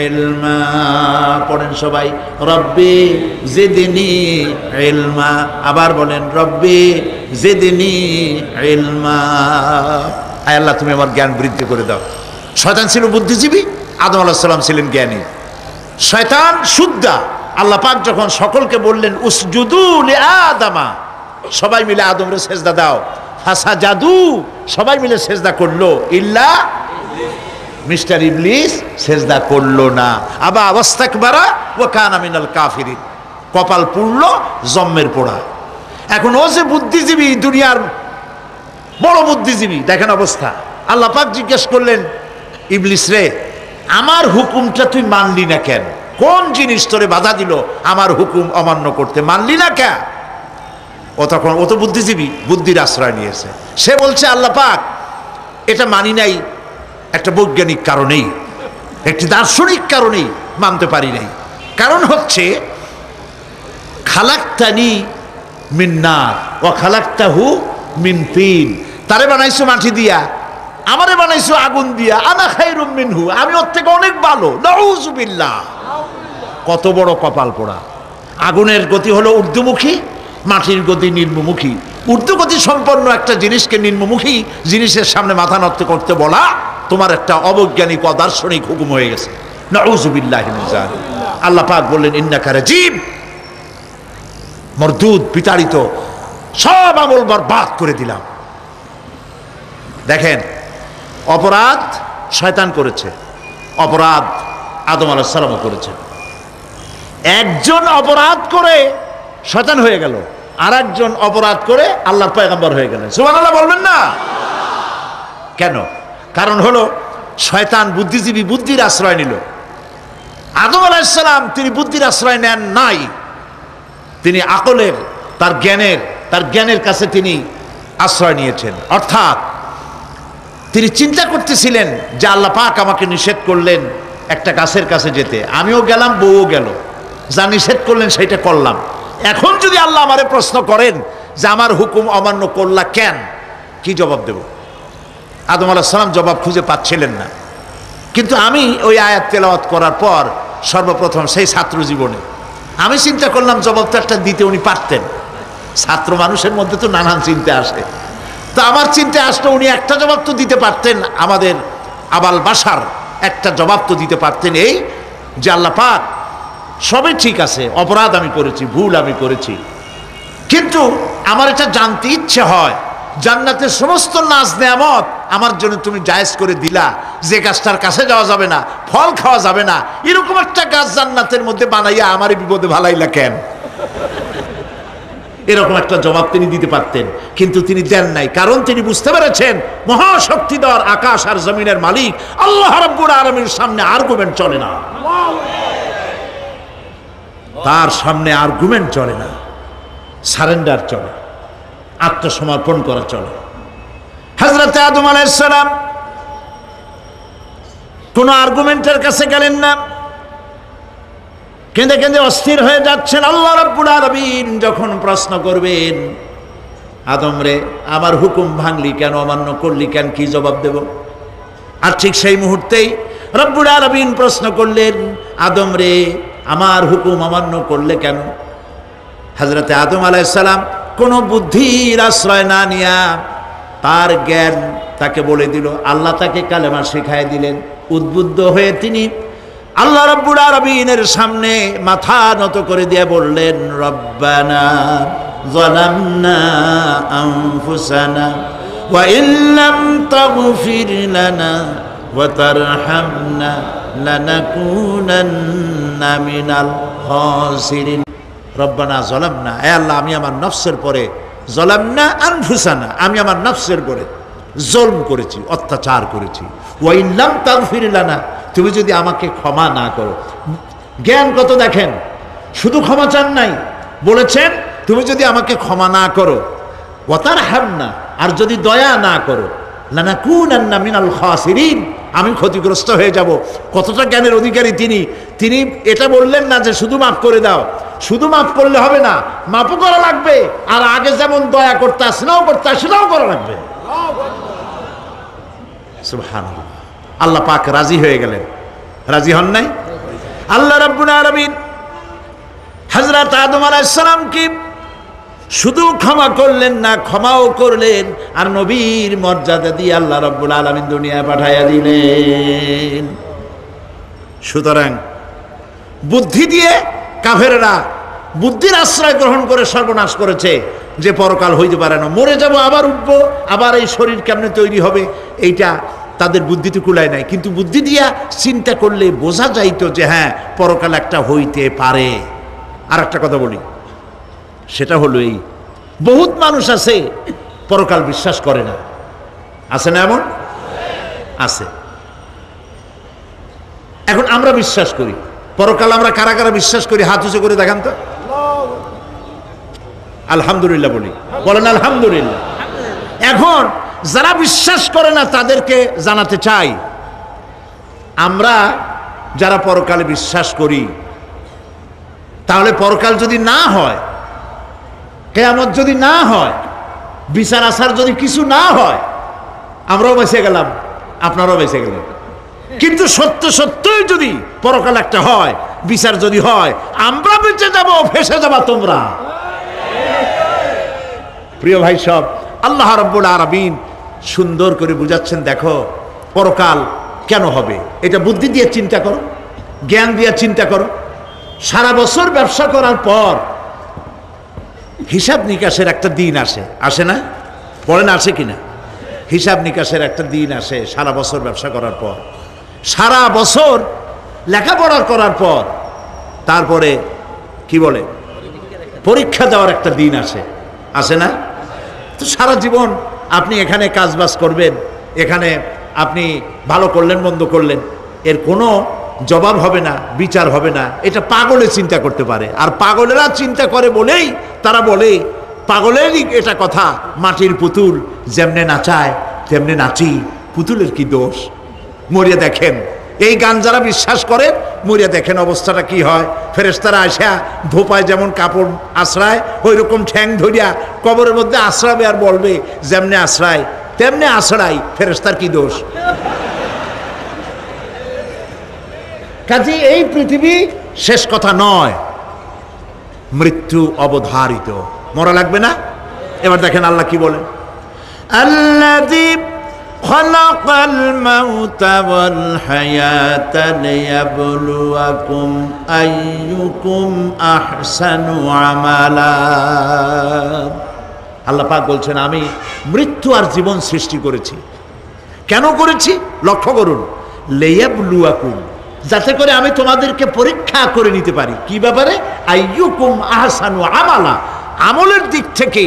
ইলমা। পড়েন সবাই, রব্বি জিদনি ইলমা। আবার বলেন, রব্বি জিদনি ইলমা। আয় আল্লাহ, তুমি আমার জ্ঞান বৃদ্ধি করে দাও। শয়তান ছিল বুদ্ধিজীবী, আদম আলাইহিস সালাম ছিলেন জ্ঞানী। শয়তান শুদ্ধা। আল্লাহ পাক যখন সকলকে বললেন উসজুদু লিআদামা, সবাই মিলে আদমরে সেজদা দাও, ফাসাজাদু, সবাই মিলে সেজদা করলো, ইল্লা মিস্টার ইবলিস সেজদা করলো না। আবা ওয়াস্তাকবারা ওয়া কানা মিনাল কাফিরিন, কপাল পুড়লো, জম্মের পোড়া। এখন ও যে বুদ্ধিজীবী, দুনিয়ার বড় বুদ্ধিজীবী, দেখেন অবস্থা। আল্লাহ পাক জিজ্ঞেস করলেন, ইবলিস রে, আমার হুকুমটা তুই মানলি না কেন? কোন জিনিস তোরে বাধা দিল আমার হুকুম অমান্য করতে? মানলি না কেন? ও তখন, ও তো বুদ্ধিজীবী, বুদ্ধির আশ্রয় নিয়েছে। সে বলছে, আল্লাহ পাক, এটা মানি নাই একটা বৈজ্ঞানিক কারণেই, একটি দার্শনিক কারণেই মানতে পারি নাই। কারণ হচ্ছে খালাকতানি মিন নার ওয়া খালাকতাহু মিন তিন, তারে বানাইছো মাটি দিয়া, আমারে বানাইছো আগুন দিয়া, আনা খায়রুম মিনহু, আমি ওর থেকে অনেক ভালো। নাউযুবিল্লাহ। কত বড় কপাল পোড়া। আগুনের গতি হলো ঊর্ধ্বমুখী, মাটির গতি নিম্নমুখী। ঊর্ধ্বগতি সম্পন্ন একটা জিনিসকে নিম্নমুখী জিনিসের সামনে মাথা নত করতে বলা তোমার একটা অবৈজ্ঞানিক অদার্শনিক হুকুম হয়ে গেছে। নাউযুবিল্লাহি মিন যালিক। আল্লাহ পাক বললেন, ইন্নাকা রাজিম, মরদুদ, বিতাড়িত, সব আমল বরবাদ করে দিলাম। দেখেন, অপরাধ শয়তান করেছে, অপরাধ আদম আলাইহিস সালামও করেছে। একজন অপরাধ করে শয়তান হয়ে গেল, আর একজন অপরাধ করে আল্লাহর পয়গম্বর হয়ে গেলেন। সুবহানাল্লাহ বলবেন না? কেন? কারণ হলো শয়তান বুদ্ধিজীবী, বুদ্ধির আশ্রয় নিল। আদম আলাইহিস সালাম তিনি বুদ্ধির আশ্রয় নেন নাই, তিনি আকলের, তার জ্ঞানের কাছে তিনি আশ্রয় নিয়েছেন। অর্থাৎ তিনি চিন্তা করতেছিলেন যে আল্লাহ পাক আমাকে নিষেধ করলেন একটা গাছের কাছে যেতে, আমিও গেলাম, বউও গেল, যা নিষেধ করলেন সেটা করলাম। এখন যদি আল্লাহ আমারে প্রশ্ন করেন যে আমার হুকুম অমান্য করলা কেন, কি জবাব দেব? আদম আলাইহিস সালাম জবাব খুঁজে পাচ্ছিলেন না। কিন্তু আমি ওই আয়াত তেলাওয়াত করার পর সর্বপ্রথম সেই ছাত্র জীবনে আমি চিন্তা করলাম জবাব তো একটা দিতে উনি পারতেন। ছাত্র মানুষের মধ্যে তো নানান চিন্তা আসে, তো আমার চিন্তা আসলে উনি একটা জবাব তো দিতে পারতেন, আমাদের আবাল বাসার একটা জবাব তো দিতে পারতেন, এই যে আল্লাহ পাক সবই ঠিক আছে, অপরাধ আমি করেছি, ভুল আমি করেছি, কিন্তু আমার এটা জানতে ইচ্ছে হয় জান্নাতের সমস্ত নাজ নেয়ামত আমার জন্য তুমি জায়েজ করে দিলা, যে গাছটার কাছে যাওয়া যাবে না, ফল খাওয়া যাবে না, এরকম একটা গাছ জান্নাতের মধ্যে বানাইয়া আমারই বিপদে ভালাইলা কেন? এরকম একটা জবাব তিনি দিতে পারতেন, কিন্তু তিনি দেন নাই। কারণ তিনি বুঝতে পেরেছেন মহাশক্তিধর আকাশ আর জমিনের মালিক আল্লাহ রাব্বুল আলামিনের সামনে আর্গুমেন্ট চলে না, তার সামনে আর্গুমেন্ট চলে না, সারেন্ডার চলে, আত্মসমর্পণ করা চলে। হযরত আদম আলাইহিস সালাম কোন আর্গুমেন্টের কাছে গেলেন না, কেঁদে কেঁদে অস্থির হয়ে যাচ্ছেন। আল্লাহ রাব্বুল আলামিন যখন প্রশ্ন করবেন, আদম রে আমার হুকুম ভাঙলি কেন, অমান্য করলি কেন, কি জবাব দেব? আর ঠিক সেই মুহূর্তেই রব্বুল আলামিন প্রশ্ন করলেন, আদম রে আমার হুকুম অমান্য করলে কেন? হযরতে আদম আলাইহিস সালাম কোনো বুদ্ধির আশ্রয় না নিয়া তার জ্ঞান তাকে বলে দিল। আল্লাহ তাকে কালেমা শিখাই দিলেন। উদ্বুদ্ধ হয়ে তিনি আল্লাহ রাব্বুল আলামিনের সামনে মাথা নত করে দিয়ে বললেন, রব্বানা যালামনা আনফুসানা ওয়া ইল্লাম তাগফির লানা ওয়া তারহামনা লানাকুনান্না মিনাল খাসিরিন। রব্বানা যালামনা, হে আল্লাহ আমি আমার নফসের পরে, যালামনা আনফুসানা আমি আমার নফসের পরে জুলম করেছি, অত্যাচার করেছি। ওয়া ইল্লাম তাগফির লানা, তুমি যদি আমাকে ক্ষমা না করো। জ্ঞান কত দেখেন, শুধু ক্ষমা চান নাই, বলেছেন তুমি যদি আমাকে ক্ষমা না করো, ওয়া তারহামনা আর যদি দয়া না করো, লানাকুনান্না মিনাল খাসিরিন আমি ক্ষতিগ্রস্ত হয়ে যাব। কতটা জ্ঞানের অধিকারী তিনি! তিনি এটা বললেন না যে শুধু মাফ করে দাও, শুধু মাফ করলে হবে না, মাফও করা লাগবে, আর আগে যেমন দয়া করতে স্নেহ করতে সেটাও করা লাগবে। সুবহানাল্লাহ। আল্লাহ পাক রাজি হয়ে গেলেন। রাজি হন নাই? আল্লাহ রাব্বুল আলামিন হযরত আদম আলাইহিস সালামকে শুধু ক্ষমা করলেন না, ক্ষমাও করলেন, আর নবীর মর্যাদা দিয়ে আল্লাহ রাব্বুল আলামিন দুনিয়ায় পাঠাইয়া দিলেন। সুতরাং বুদ্ধি দিয়ে কাফেররা বুদ্ধির আশ্রয় গ্রহণ করে সর্বনাশ করেছে, যে পরকাল হইতে পারে না, মরে যাব আবার উঠবো, আবার এই শরীর কেমনে তৈরি হবে, এইটা তাদের বুদ্ধিতে কুলায় নাই। কিন্তু বুদ্ধি দিয়া চিন্তা করলে বোঝা যাইতো যে হ্যাঁ পরকাল একটা হইতে পারে। আর একটা কথা বলি, সেটা হলো এই, বহুত মানুষ আছে পরকাল বিশ্বাস করে না। আছে না এমন? আছে। এখন আমরা বিশ্বাস করি পরকাল, আমরা কারা কারা বিশ্বাস করি হাত উঁচু করে দেখান তো। আলহামদুলিল্লাহ বলি, বলেন আলহামদুলিল্লাহ। এখন যারা বিশ্বাস করে না তাদেরকে জানাতে চাই, আমরা যারা পরকালে বিশ্বাস করি, তাহলে পরকাল যদি না হয়, কিয়ামত যদি না হয়, বিচার আচার যদি কিছু না হয়, আমরাও বেঁচে গেলাম, আপনারাও বেঁচে গেলেন। কিন্তু সত্য সত্যই যদি পরকাল একটা হয়, বিচার যদি হয়, আমরা বেঁচে যাব, ফেসে যাবা তোমরা। প্রিয় ভাই সব, আল্লাহ রাব্বুল আলামিন সুন্দর করে বুঝাচ্ছেন, দেখো পরকাল কেন হবে, এটা বুদ্ধি দিয়ে চিন্তা করো, জ্ঞান দিয়ে চিন্তা করো। সারা বছর ব্যবসা করার পর হিসাব নিকাশের একটা দিন আসে, আসে না? পড়েন আসে কিনা? হিসাব নিকাশের একটা দিন আসে সারা বছর ব্যবসা করার পর, সারা বছর লেখাপড়া করার পর, তারপরে কি বলে পরীক্ষা দেওয়ার একটা দিন আসে, আসে না? তো সারা জীবন আপনি এখানে কাজবাজ করবেন, এখানে আপনি ভালো করলেন মন্দ করলেন, এর কোনো জবাব হবে না, বিচার হবে না। এটা পাগলে চিন্তা করতে পারে, আর পাগলেরা চিন্তা করে বলেই তারা বলে, পাগলেরই এটা কথা, মাটির পুতুল যেমনে নাচায় তেমনে নাচি, পুতুলের কি দোষ। মরিয়া দেখেন, এই গান যারা বিশ্বাস করে, মরিয়া দেখেন অবস্থাটা কি হয়। ফেরেশতারা আসা ধোপায় যেমন কাপড় আশ্রায়, ওই রকম ঠ্যাং ধরিয়া কবরের মধ্যে আশ্রাবে, আর বলবে যেমনে আশ্রায় তেমনে আশ্রাই, ফেরেশতার কি দোষ। কাজে এই পৃথিবী শেষ কথা নয়, মৃত্যু অবধারিত, মরা লাগবে না। এবার দেখেন আল্লাহ কি বলেন, আল্লাযী খালাকাল মাউতা ওয়াল হায়াতা লিয়াবলুয়াকুম আইয়ুকুম আহসানু আমালা। আল্লাহ পাক বলছেন, আমি মৃত্যু আর জীবন সৃষ্টি করেছি। কেন করেছি লক্ষ্য করুন, লিয়াবলুয়াকুম, যাতে করে আমি তোমাদেরকে পরীক্ষা করে নিতে পারি। কি ব্যাপারে? আইয়ুকুম আহসানু আমালা, আমলের দিক থেকে,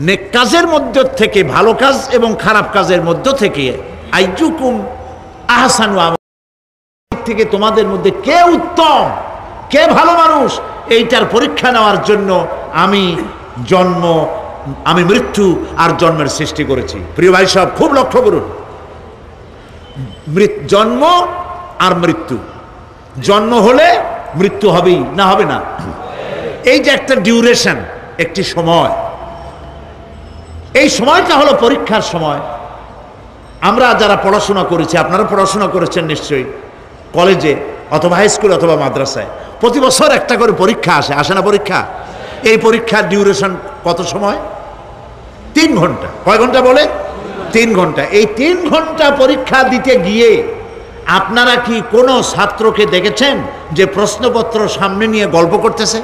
নেক কাজের মধ্য থেকে, ভালো কাজ এবং খারাপ কাজের মধ্য থেকে, আইয়ুকুম আহসানু আমালা থেকে তোমাদের মধ্যে কে উত্তম, কে ভালো মানুষ, এইটার পরীক্ষা নেওয়ার জন্য আমি মৃত্যু আর জন্মের সৃষ্টি করেছি। প্রিয় ভাই সব, খুব লক্ষ্য করুন, জন্ম আর মৃত্যু, জন্ম হলে মৃত্যু হবেই না, হবে না? এই যে একটা ডিউরেশন, একটি সময়, এই সময়টা হলো পরীক্ষার সময়। আমরা যারা পড়াশোনা করেছি, আপনারা পড়াশোনা করেছেন নিশ্চয়ই, কলেজে অথবা হাই স্কুল অথবা মাদ্রাসায় প্রতি বছর একটা করে পরীক্ষা আসে না পরীক্ষা? এই পরীক্ষার ডিউরেশন কত সময়? 3 ঘন্টা। কয় ঘন্টা বলে? 3 ঘন্টা। এই 3 ঘন্টা পরীক্ষা দিতে গিয়ে আপনারা কি কোনো ছাত্রকে দেখেছেন যে প্রশ্নপত্র সামনে নিয়ে গল্প করতেছে,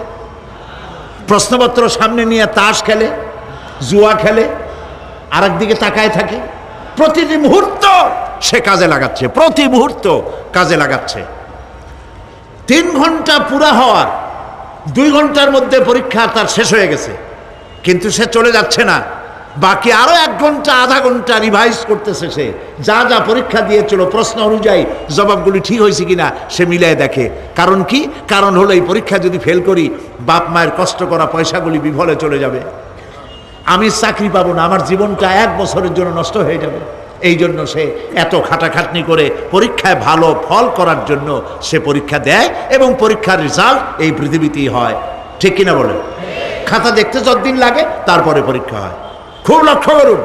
প্রশ্নপত্র সামনে নিয়ে তাস খেলে, জুয়া খেলে, আর একদিকে তাকায় থাকে? প্রতিটি মুহূর্ত সে কাজে লাগাচ্ছে, প্রতি মুহূর্ত কাজে লাগাচ্ছে। 3 ঘন্টা পুরা হওয়ার 2 ঘন্টার মধ্যে পরীক্ষা তার শেষ হয়ে গেছে, কিন্তু সে চলে যাচ্ছে না, বাকি আরো 1 ঘন্টা আধা ঘন্টা রিভাইজ করতেছে। সে যা যা পরীক্ষা দিয়েছিল প্রশ্ন অনুযায়ী জবাবগুলি ঠিক হয়েছে কিনা সে মিলাই দেখে। কারণ কি? কারণ হলো এই পরীক্ষা যদি ফেল করি, বাপ মায়ের কষ্ট করা পয়সাগুলি বিফলে চলে যাবে, আমি চাকরি পাবো না, আমার জীবনটা 1 বছরের জন্য নষ্ট হয়ে যাবে। এই জন্য সে এত খাটাখাটনি করে পরীক্ষায় ভালো ফল করার জন্য সে পরীক্ষা দেয়, এবং পরীক্ষার রেজাল্ট এই পৃথিবীতেই হয়। ঠিক কিনা বলেন? খাতা দেখতে যতদিন লাগে তারপরে পরীক্ষা হয়। খুব লক্ষ্য করুন,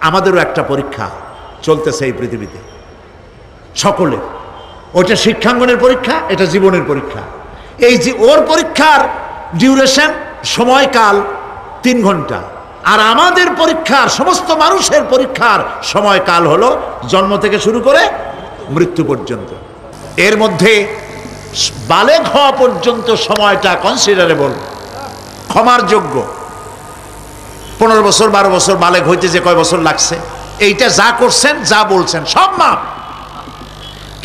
আমাদেরও একটা পরীক্ষা চলতেছে এই পৃথিবীতে, সকলে। ওটা শিক্ষাঙ্গনের পরীক্ষা, এটা জীবনের পরীক্ষা। এই যে ওর পরীক্ষার ডিউরেশন, সময়কাল 3 ঘন্টা, আর আমাদের পরীক্ষার, সমস্ত মানুষের পরীক্ষার সময়কাল হলো জন্ম থেকে শুরু করে মৃত্যু পর্যন্ত। এর মধ্যে বালেগ হওয়া পর্যন্ত সময়টা কনসিডারেবল, ক্ষমার যোগ্য। 15 বছর 12 বছর বালেগ হইতে যে কয় বছর লাগছে, এইটা যা করছেন যা বলছেন সব মাপ।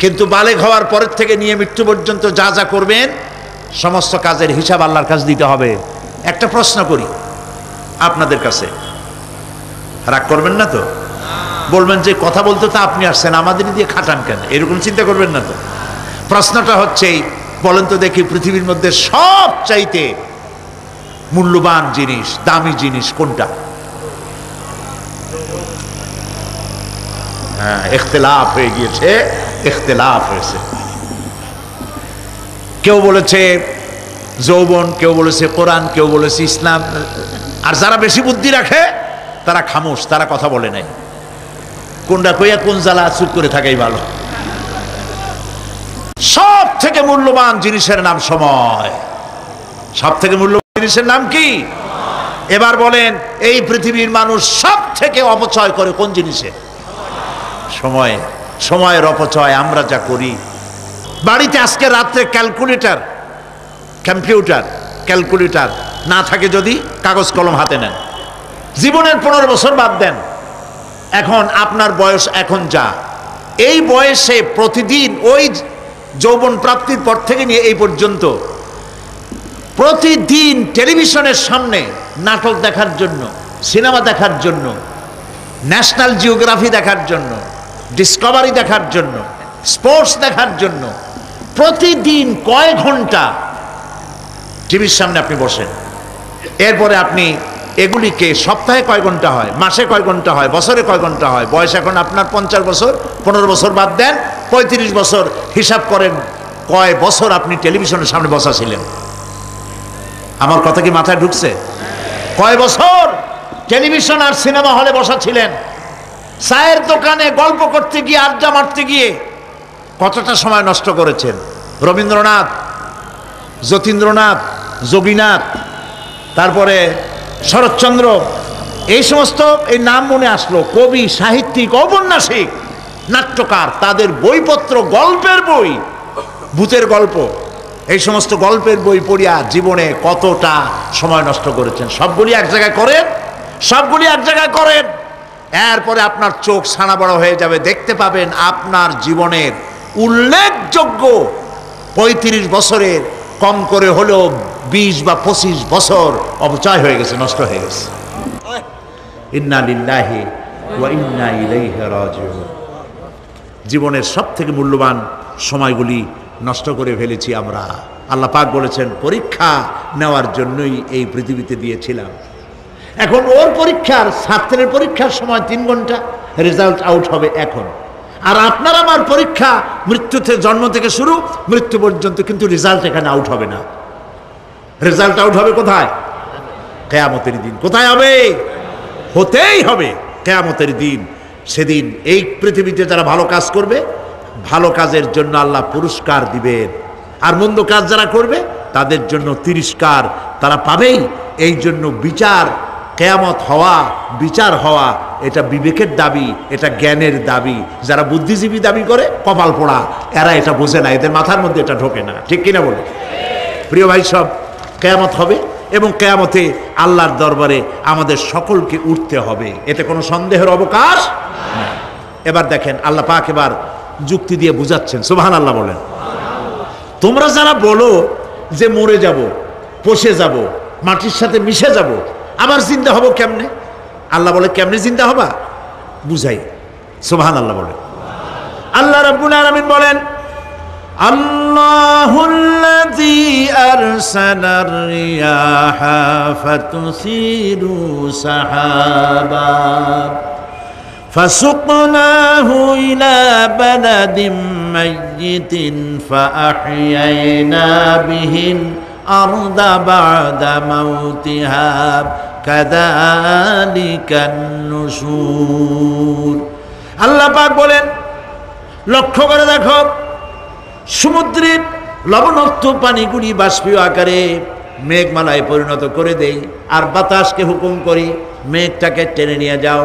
কিন্তু বালেগ হওয়ার পরের থেকে নিয়ে মৃত্যু পর্যন্ত যা যা করবেন সমস্ত কাজের হিসাব আল্লাহর কাছে দিতে হবে। একটা প্রশ্ন করি আপনাদের কাছে, রাগ করবেন না তো? বলবেন যে কথা বলতে তো আপনি আসছেন, আমাদের দিয়ে খাটান কেন? এরকম চিন্তা করবেন না তো? প্রশ্নটা হচ্ছে, বলেন তো দেখি, পৃথিবীর মধ্যে সবচাইতে মূল্যবান জিনিস, দামি জিনিস কোনটা? হ্যাঁ, ইখতিলাফ হয়ে গিয়েছে, ইখতিলাফ হয়েছে। কেউ বলেছে যৌবন, কেউ বলেছে কোরআন, কেউ বলেছে ইসলাম। আর যারা বেশি বুদ্ধি রাখে তারা খামোশ, তারা কথা বলে নাই। কোনটা কইয়া কোন জ্বালা চুপ করে থাকাই ভালো। সব থেকে মূল্যবান জিনিসের নাম সময়। সব থেকে মূল্যবান জিনিসের নাম কি? এবার বলেন, এই পৃথিবীর মানুষ সব থেকে অপচয় করে কোন জিনিসে? সময়ে। সময়ের অপচয় আমরা যা করি। বাড়িতে আজকে রাত্রে ক্যালকুলেটর, কম্পিউটার, ক্যালকুলেটর না থাকে যদি কাগজ কলম হাতে নেন। জীবনের 15 বছর বাদ দেন, এখন আপনার বয়স এখন যা, এই বয়সে প্রতিদিন ওই যৌবন প্রাপ্তির পর থেকে নিয়ে এই পর্যন্ত প্রতিদিন টেলিভিশনের সামনে নাটক দেখার জন্য, সিনেমা দেখার জন্য, ন্যাশনাল জিওগ্রাফি দেখার জন্য, ডিসকভারি দেখার জন্য, স্পোর্টস দেখার জন্য প্রতিদিন কয় ঘন্টা টিভির সামনে আপনি বসেন। এরপরে আপনি এগুলিকে সপ্তাহে কয় ঘন্টা হয়, মাসে কয় ঘন্টা হয়, বছরে কয় ঘন্টা হয়। বয়স এখন আপনার 50 বছর, 15 বছর বাদ দেন, 35 বছর। হিসাব করেন কয় বছর আপনি টেলিভিশনের সামনে বসা ছিলেন। আমার কথা কি মাথায় ঢুকছে? কয় বছর টেলিভিশন আর সিনেমা হলে বসা ছিলেন? চায়ের দোকানে গল্প করতে গিয়ে, আড্ডা মারতে গিয়ে কতটা সময় নষ্ট করেছেন? রবীন্দ্রনাথ, যতীন্দ্রনাথ, যোগীনাথ, তারপরে শরৎচন্দ্র, এই সমস্ত এই নাম মনে আসলো। কবি, সাহিত্যিক, ঔপন্যাসিক, নাট্যকার, তাদের বইপত্র, গল্পের বই, ভূতের গল্প, এই সমস্ত গল্পের বই পড়িয়া জীবনে কতটা সময় নষ্ট করেছেন। সবগুলি এক জায়গায় করেন, সবগুলি এক জায়গায় করেন। এরপরে আপনার চোখ ছানা বড় হয়ে যাবে, দেখতে পাবেন আপনার জীবনের উল্লেখযোগ্য 35 বছরের কম করে হলেও 20 বা 25 বছর অপচয় হয়ে গেছে, নষ্ট হয়ে গেছে। ইন্না লিল্লাহি ওয়া ইন্না ইলাইহি রাজিউন। জীবনের সব থেকে মূল্যবান সময়গুলি নষ্ট করে ফেলেছি আমরা। আল্লাহ পাক বলেছেন, পরীক্ষা নেওয়ার জন্যই এই পৃথিবীতে দিয়েছিলাম। এখন ওর পরীক্ষার, ছাত্রের পরীক্ষার সময় 3 ঘন্টা, রেজাল্ট আউট হবে এখন। আর আপনার আমার পরীক্ষা মৃত্যুতে, জন্ম থেকে শুরু মৃত্যু পর্যন্ত, কিন্তু রেজাল্ট এখানে আউট হবে না। রেজাল্ট আউট হবে কোথায়? কিয়ামতের দিন। কোথায় হবে? হতেই হবে কিয়ামতের দিন। সেদিন এই পৃথিবীতে যারা ভালো কাজ করবে, ভালো কাজের জন্য আল্লাহ পুরস্কার দিবেন, আর মন্দ কাজ যারা করবে তাদের জন্য তিরস্কার তারা পাবেই। এই জন্য বিচার, কিয়ামত হওয়া, বিচার হওয়া, এটা বিবেকের দাবি, এটা জ্ঞানের দাবি। যারা বুদ্ধিজীবী দাবি করে কপাল পোড়া, এরা এটা বোঝে না, এদের মাথার মধ্যে এটা ঢোকে না। ঠিক কিনা বলে? প্রিয় ভাই সব, কিয়ামত হবে এবং কিয়ামতে আল্লাহর দরবারে আমাদের সকলকে উঠতে হবে, এতে কোনো সন্দেহের অবকাশ নেই। এবার দেখেন আল্লাহ পাক এবার যুক্তি দিয়ে বুঝাচ্ছেন। সুবহানাল্লাহ বলেন। তোমরা যারা বলো যে মরে যাব, পচে যাব, মাটির সাথে মিশে যাব, আবার জিন্দা হব কেমনে? আল্লাহ বলে কেমনে জিন্দা হবা বুঝাই। সুবহানাল্লাহ বলেন। আল্লাহ রাব্বুল আলামিন বলেন, আল্লাহুল্লাযী আরসালার রিয়াহা ফাতুসিরু সাহাবা ফাসুকনাহু ইলা বালাদিন মাইয়িতিন ফাআহইয়ানা বিহিল আরদা বা'দা মাউতিহা কাযালিকান নুশুর। আল্লাহ পাক বলেন, লক্ষ্য করে দেখো, সমুদ্রের লবণাক্ত পানিগুলি বাষ্পীয় আকারে মেঘমালায় পরিণত করে দেই, আর বাতাসকে হুকুম করি মেঘটাকে টেনে নিয়ে যাও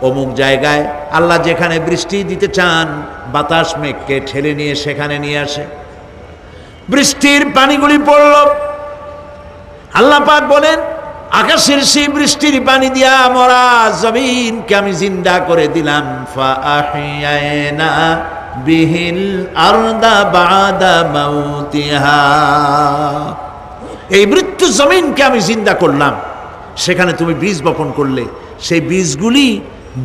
অমুক জায়গায়। আল্লাহ যেখানে বৃষ্টি দিতে চান, বাতাস মেঘকে ঠেলে নিয়ে সেখানে নিয়ে আসে। বৃষ্টির পানিগুলি পড়ল। আল্লাহ পাক বলেন, আকাশের সেই বৃষ্টির পানি দিয়া মরা জমিনকে আমি জিন্দা করে দিলাম। ফাআহইয়ানা বিহিল আরদা বা'দা মাউতিহা, এই মৃত্যু জমিনকে আমি জিন্দা করলাম। সেখানে তুমি বীজ বপন করলে, সেই বীজগুলি,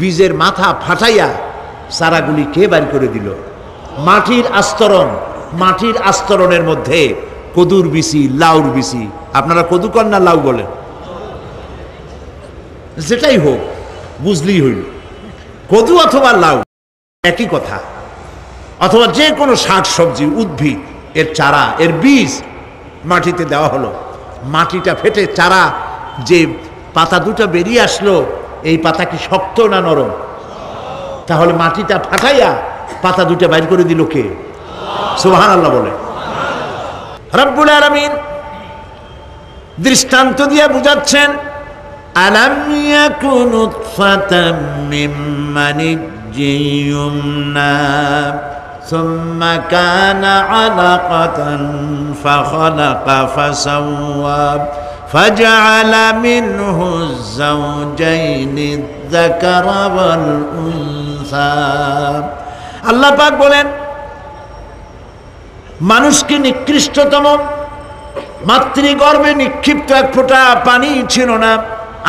বীজের মাথা ফাটাইয়া চারাগুলি কে বাড়ি করে দিল? মাটির আস্তরণ, মাটির আস্তরণের মধ্যে কদুর বিচি, লাউর বিচি। আপনারা কদু কন না লাউ বলেন? যেটাই হোক বুঝলেই হইল, কদু অথবা লাউ একই কথা। অথবা যে কোনো শাক সবজি, উদ্ভিদ, এর চারা, এর বীজ মাটিতে দেওয়া হলো। মাটিটা ফেটে চারা, যে পাতা দুটো বেরিয়ে আসলো, এই পাতা কি শক্ত না নরম? তাহলে মাটিটা ফাটাইয়া পাতা দুটো বাইর করে দিল কে? সুবহানাল্লাহ বলে। রব্বুল আলামিন দৃষ্টান্ত দিয়ে বুঝাচ্ছেন, আলাম ইয়াকুন নুতফাতাম মিন মানিয়্যিন ইউমনা সুম্মা কানা আলাকাতান ফাখালাকা ফাসাওয়া ফাজআলা মিনহু যাওজাইনি যাকারা ওয়াল উনসা। আল্লাহ পাক বলেন, মানুষকে নিকৃষ্টতম মাতৃগর্ভে নিক্ষিপ্ত এক ফোঁটা পানি ছিল না,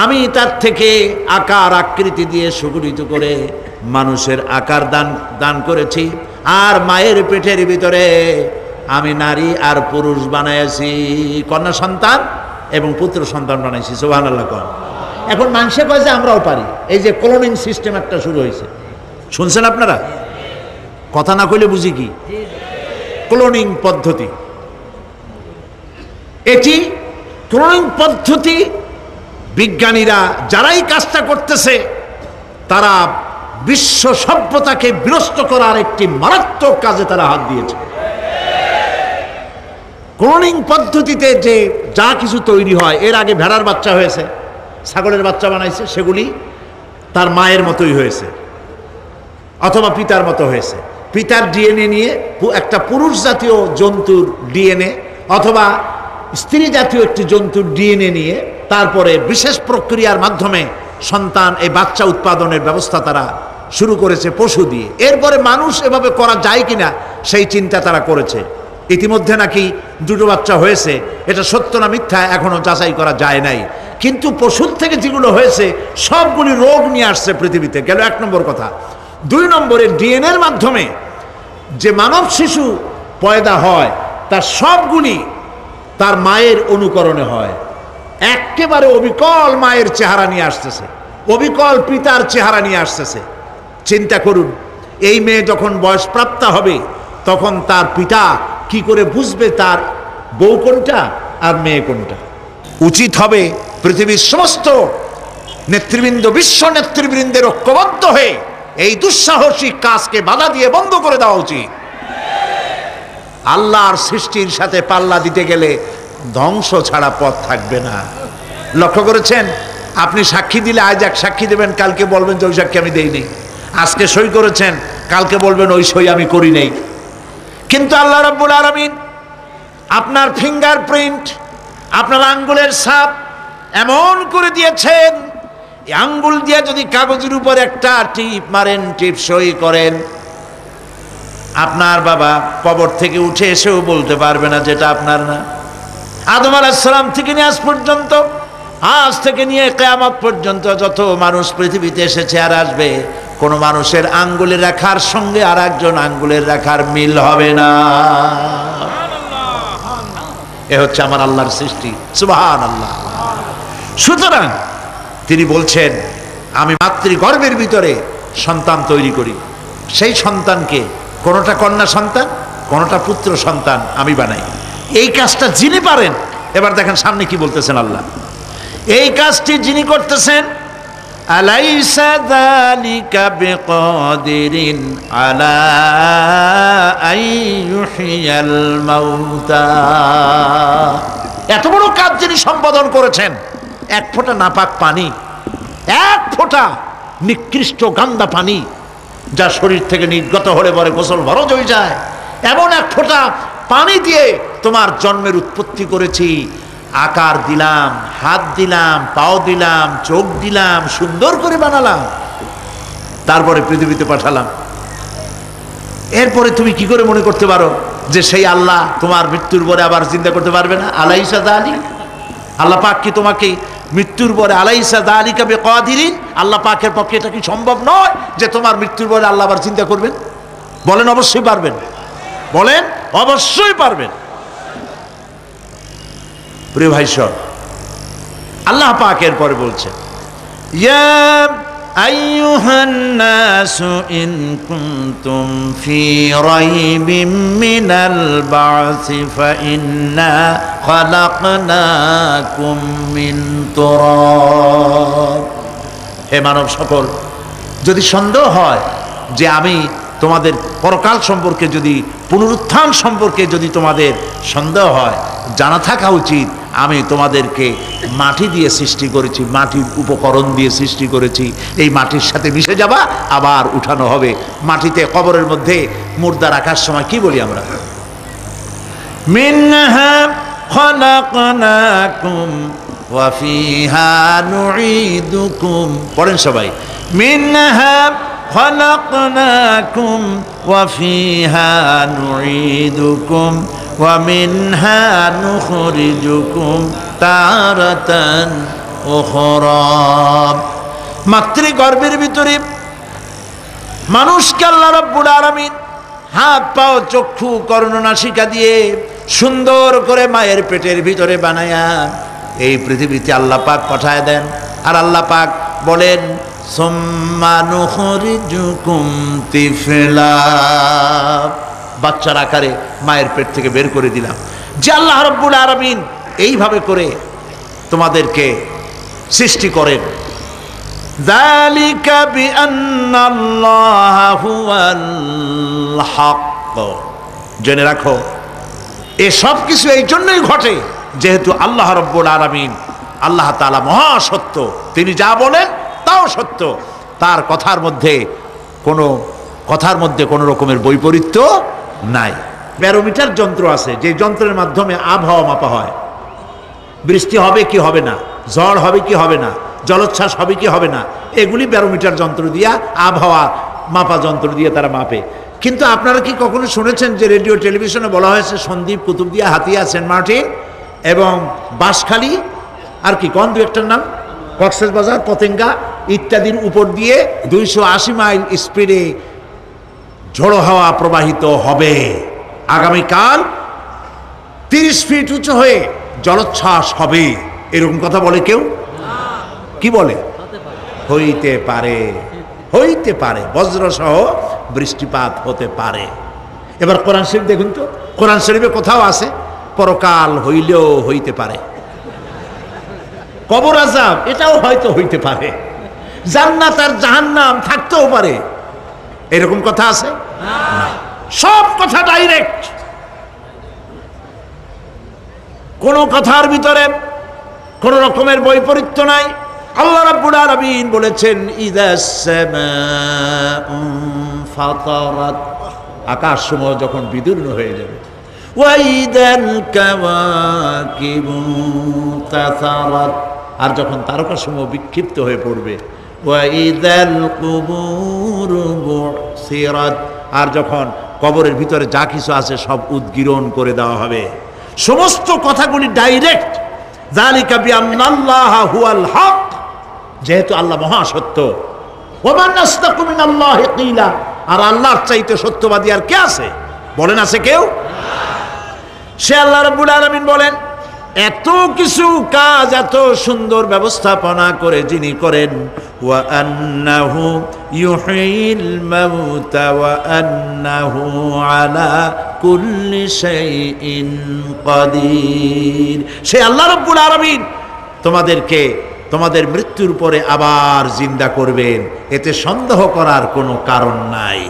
আমি তার থেকে আকার আকৃতি দিয়ে সুগঠিত করে মানুষের আকার দান করেছি, আর মায়ের পেটের ভিতরে আমি নারী আর পুরুষ বানাইছি, কন্যা সন্তান এবং পুত্র সন্তান বানাইছি। সুবহানাল্লাহ। এখন মানুষে কয় যে আমরাও পারি। এই যে ক্লোনিং সিস্টেম একটা শুরু হয়েছে, শুনছেন আপনারা? কথা না কইলে বুঝি কি? ক্লোনিং পদ্ধতি। এটি ক্লোনিং পদ্ধতি, বিজ্ঞানীরা যারাই কাজটা করতেছে, তারা বিশ্ব সভ্যতাকে বিনষ্ট করার একটি মারাত্মক কাজে তারা হাত দিয়েছে। ক্লোনিং পদ্ধতিতে যে যা কিছু তৈরি হয়, এর আগে ভেড়ার বাচ্চা হয়েছে, ছাগলের বাচ্চা বানাইছে, সেগুলি তার মায়ের মতোই হয়েছে অথবা পিতার মতো হয়েছে। পিতার ডিএনএ নিয়ে একটা পুরুষ জাতীয় জন্তুর ডিএনএ অথবা স্ত্রী জাতীয় একটি জন্তুর ডিএনএ নিয়ে তারপরে বিশেষ প্রক্রিয়ার মাধ্যমে সন্তান, এই বাচ্চা উৎপাদনের ব্যবস্থা তারা শুরু করেছে পশু দিয়ে। এরপরে মানুষ এভাবে করা যায় কিনা সেই চিন্তা তারা করেছে। ইতিমধ্যে নাকি দুটো বাচ্চা হয়েছে, এটা সত্য না মিথ্যা এখনো যাচাই করা যায় নাই। কিন্তু পশুর থেকে যেগুলো হয়েছে সবগুলি রোগ নিয়ে আসছে পৃথিবীতে, গেল এক নম্বর কথা। দুই নম্বরে ডিএনএর মাধ্যমে যে মানব শিশু পয়দা হয় তার সবগুলি তার মায়ের অনুকরণে হয়, একেবারে অবিকল মায়ের চেহারা নিয়ে আসতেছে, অবিকল পিতার চেহারা নিয়ে আসতেছে। চিন্তা করুন, এই মেয়ে যখন বয়সপ্রাপ্তা হবে তখন তার পিতা কি করে বুঝবে তার বউ কোনটা আর মেয়ে কোনটা? উচিত হবে পৃথিবীর সমস্ত নেতৃবৃন্দ, বিশ্ব নেতৃবৃন্দের ঐক্যবদ্ধ হয়ে এই দুঃসাহসিক কাজকে বাধা দিয়ে বন্ধ করে দেওয়া উচিত। আল্লাহর সৃষ্টির সাথে পাল্লা দিতে গেলে ধ্বংস ছাড়া পথ থাকবে না। লক্ষ্য করেছেন? আপনি সাক্ষী দিলে আজ এক সাক্ষী দেবেন, কালকে বলবেন যে ওই সাক্ষী আমি দেইনি। আজকে সই করেছেন, কালকে বলবেন ওই সই আমি করি নাই। কিন্তু আল্লাহ রাব্বুল আলামিন আপনার ফিঙ্গারপ্রিন্ট, আপনার আঙ্গুলের ছাপ এমন করে দিয়েছেন, এই আঙ্গুল দিয়ে যদি কাগজের উপর একটা টিপ মারেন, টিপ সই করেন, আপনার বাবা কবর থেকে উঠে এসেও বলতে পারবে না যেটা আপনার না। আদম আলাইহিস সালাম থেকে নিয়ে আজ পর্যন্ত, আজ থেকে নিয়ে কিয়ামত পর্যন্ত যত মানুষ পৃথিবীতে এসেছে আর আসবে, কোন মানুষের আঙ্গুলের রেখার সঙ্গে আর একজন আঙ্গুলের রেখার মিল হবে না। এ হচ্ছে আমার আল্লাহর সৃষ্টি, সুবহানাল্লাহ। সুতরাং তিনি বলছেন, আমি মাতৃগর্ভের ভিতরে সন্তান তৈরি করি, সেই সন্তানকে কোনটা কন্যা সন্তান, কোনটা পুত্র সন্তান আমি বানাই। এই কাজটা যিনি পারেন, এবার দেখেন সামনে কি বলতেছেন আল্লাহ, এই কাজটি যিনি করতেছেন, আলাইসা যালিকা বিকাদিরিন আলা আইয়ুহিয়াল মাউতা, এত বড় কাজ যিনি সম্পাদন করেছেন, এক ফোঁটা নাপাক পানি, এক ফোঁটা নিকৃষ্ট গান্দা পানি যা শরীর থেকে নির্গত হলে পরে গোসল ফরজ হয়ে যায়, এমন এক ফোঁটা পানি দিয়ে তোমার জন্মের উৎপত্তি করেছি, আকার দিলাম, হাত দিলাম, পাও দিলাম, চোখ দিলাম, সুন্দর করে বানালাম, তারপরে পৃথিবীতে পাঠালাম। এরপরে তুমি কি করে মনে করতে পারো যে সেই আল্লাহ তোমার মৃত্যুর পরে আবার চিন্তা করতে পারবে না? আলাইসা যালিক, আল্লাহ পাক কি তোমাকে মৃত্যুর পরে, আলাইসা যালিকা বিকাদিরিন, আল্লাহ পাকের পক্ষে এটা কি সম্ভব নয় যে তোমার মৃত্যুর পরে আল্লাহ আবার চিন্তা করবেন? বলেন অবশ্যই পারবেন, বলেন অবশ্যই পারবেন। প্রিয় ভাই সব, আল্লাহ পাকের পরে বলছেন, ইয়া আইয়ুহান নাসু ইন কুনতুম ফি রাইবিম মিনাল বা'সি ফাইন্না খালাকনাকুম মিন তুরাব। হে মানব সকল, যদি সন্দেহ হয় যে আমি তোমাদের পরকাল সম্পর্কে, যদি পুনরুত্থান সম্পর্কে যদি তোমাদের সন্দেহ হয়, জানা থাকা উচিত আমি তোমাদেরকে মাটি দিয়ে সৃষ্টি করেছি, মাটির উপকরণ দিয়ে সৃষ্টি করেছি। এই মাটির সাথে মিশে যাবা, আবার উঠানো হবে। মাটিতে কবরের মধ্যে মুর্দা রাখার সময় কি বলি আমরা? মিনহা খালাকনাকুম ওয়া ফিহা নুঈদুকুম। পড়েন সবাই, মিনহা খালাকনাকুম ওয়া ফিহা নুঈদুকুম ওয়া মিনহা নুখরিজুকুম তারাতান উখরা। মাতৃগর্ভের ভিতরে মানুষকে আল্লাহ রাব্বুল আলামিন হাত পাও চক্ষু কর্ণনাসিকা দিয়ে সুন্দর করে মায়ের পেটের ভিতরে বানায়া এই পৃথিবীতে আল্লাহ পাক পাঠায় দেন। আর আল্লাহ পাক বলেন, সুম্মা নুখরিজুকুম তিফলা, বাচ্চার আকারে মায়ের পেট থেকে বের করে দিলাম। যে আল্লাহ রাব্বুল আলামিন এইভাবে করে তোমাদেরকে সৃষ্টি করেন, যালিকা বিআন্নাল্লাহা হুয়াল হক, জেনে রাখো এসব কিছু এই জন্যই ঘটে যেহেতু আল্লাহ রাব্বুল আলামিন, আল্লাহ তাআলা মহাসত্য, তিনি যা বলেন তাও সত্য, তার কথার মধ্যে কোনো রকমের বৈপরীত্য নাই। ব্যারোমিটার যন্ত্র আছে, যে যন্ত্রের মাধ্যমে আবহাওয়া মাপা হয়, বৃষ্টি হবে কি হবে না, ঝড় হবে কি হবে না, জলোচ্ছ্বাস হবে কি হবে না, এগুলি ব্যারোমিটার যন্ত্র দিয়া, আবহাওয়া মাপা যন্ত্র দিয়ে তারা মাপে। কিন্তু আপনারা কি কখনো শুনেছেন যে রেডিও টেলিভিশনে বলা হয়েছে সন্দ্বীপ, কুতুবদিয়া, হাতিয়া, সেন্ট মার্টিন এবং বাঁশখালী, আর কি কোন দু একটার নাম, কক্সবাজার, পতেঙ্গা ইত্যাদির উপর দিয়ে 280 মাইল স্পিডে ঝোড়ো হাওয়া প্রবাহিত হবে। আগামীকাল 30 ফিট উঁচু হয়ে জলোচ্ছ্বাস হবে, এরকম কথা বলে কেউ? কি বলে? হইতে পারে, হইতে পারে, বজ্র সহ বৃষ্টিপাত হতে পারে। এবার কোরআন শরীফ দেখুন তো, কোরআন শরীফে কোথাও আছে পরকাল হইলেও হইতে পারে, কবর আযাব এটাও হয়তো হইতে পারে, জান্নাত আর জাহান্নাম থাকতেও পারে, এরকম কথা আছে না। সব কথা ডাইরেক্ট, কোন কথার ভিতরে কোন রকমের বৈপরীত্য নাই। আল্লাহ রাব্বুল আলামিন বলেছেন ইযাস সামাউ ফাতারাত, আকাশ সমূহ যখন বিদীর্ণ হয়ে যাবে, ওয়া ইযাল কাওয়াকিবু তাসারাত, আর যখন তারকা সমূহ বিক্ষিপ্ত হয়ে পড়বে, ওয়া ইযাল কুবুরু বুসিরাত, আর যখন কবরের ভিতরে যা কিছু আছে সব উদ্গীরণ করে দেওয়া হবে। সমস্ত কথাগুলি ডাইরেক্ট। যালিকা বিআন্নাল্লাহা হুয়াল হক, যেহেতু আল্লাহ মহাসত্য। ওয়া মান আসতাকু মিনাল্লাহি কিলা, আর আল্লাহর চাইতে সত্যবাদী আর কে আছে? বলেন আছে কেউ? সে আল্লাহ রাব্বুল আলামিন বলেন এত কিছু কাজ এত সুন্দর ব্যবস্থাপনা করে যিনি করেন, ওয়া আন্নাহু ইউহিল মাউতা ওয়া আন্নাহু আলা কুল্লি শাইইন কাদির। সে আল্লাহ রাব্বুল আলামিন তোমাদেরকে তোমাদের মৃত্যুর পরে আবার জিন্দা করবেন, এতে সন্দেহ করার কোনো কারণ নাই।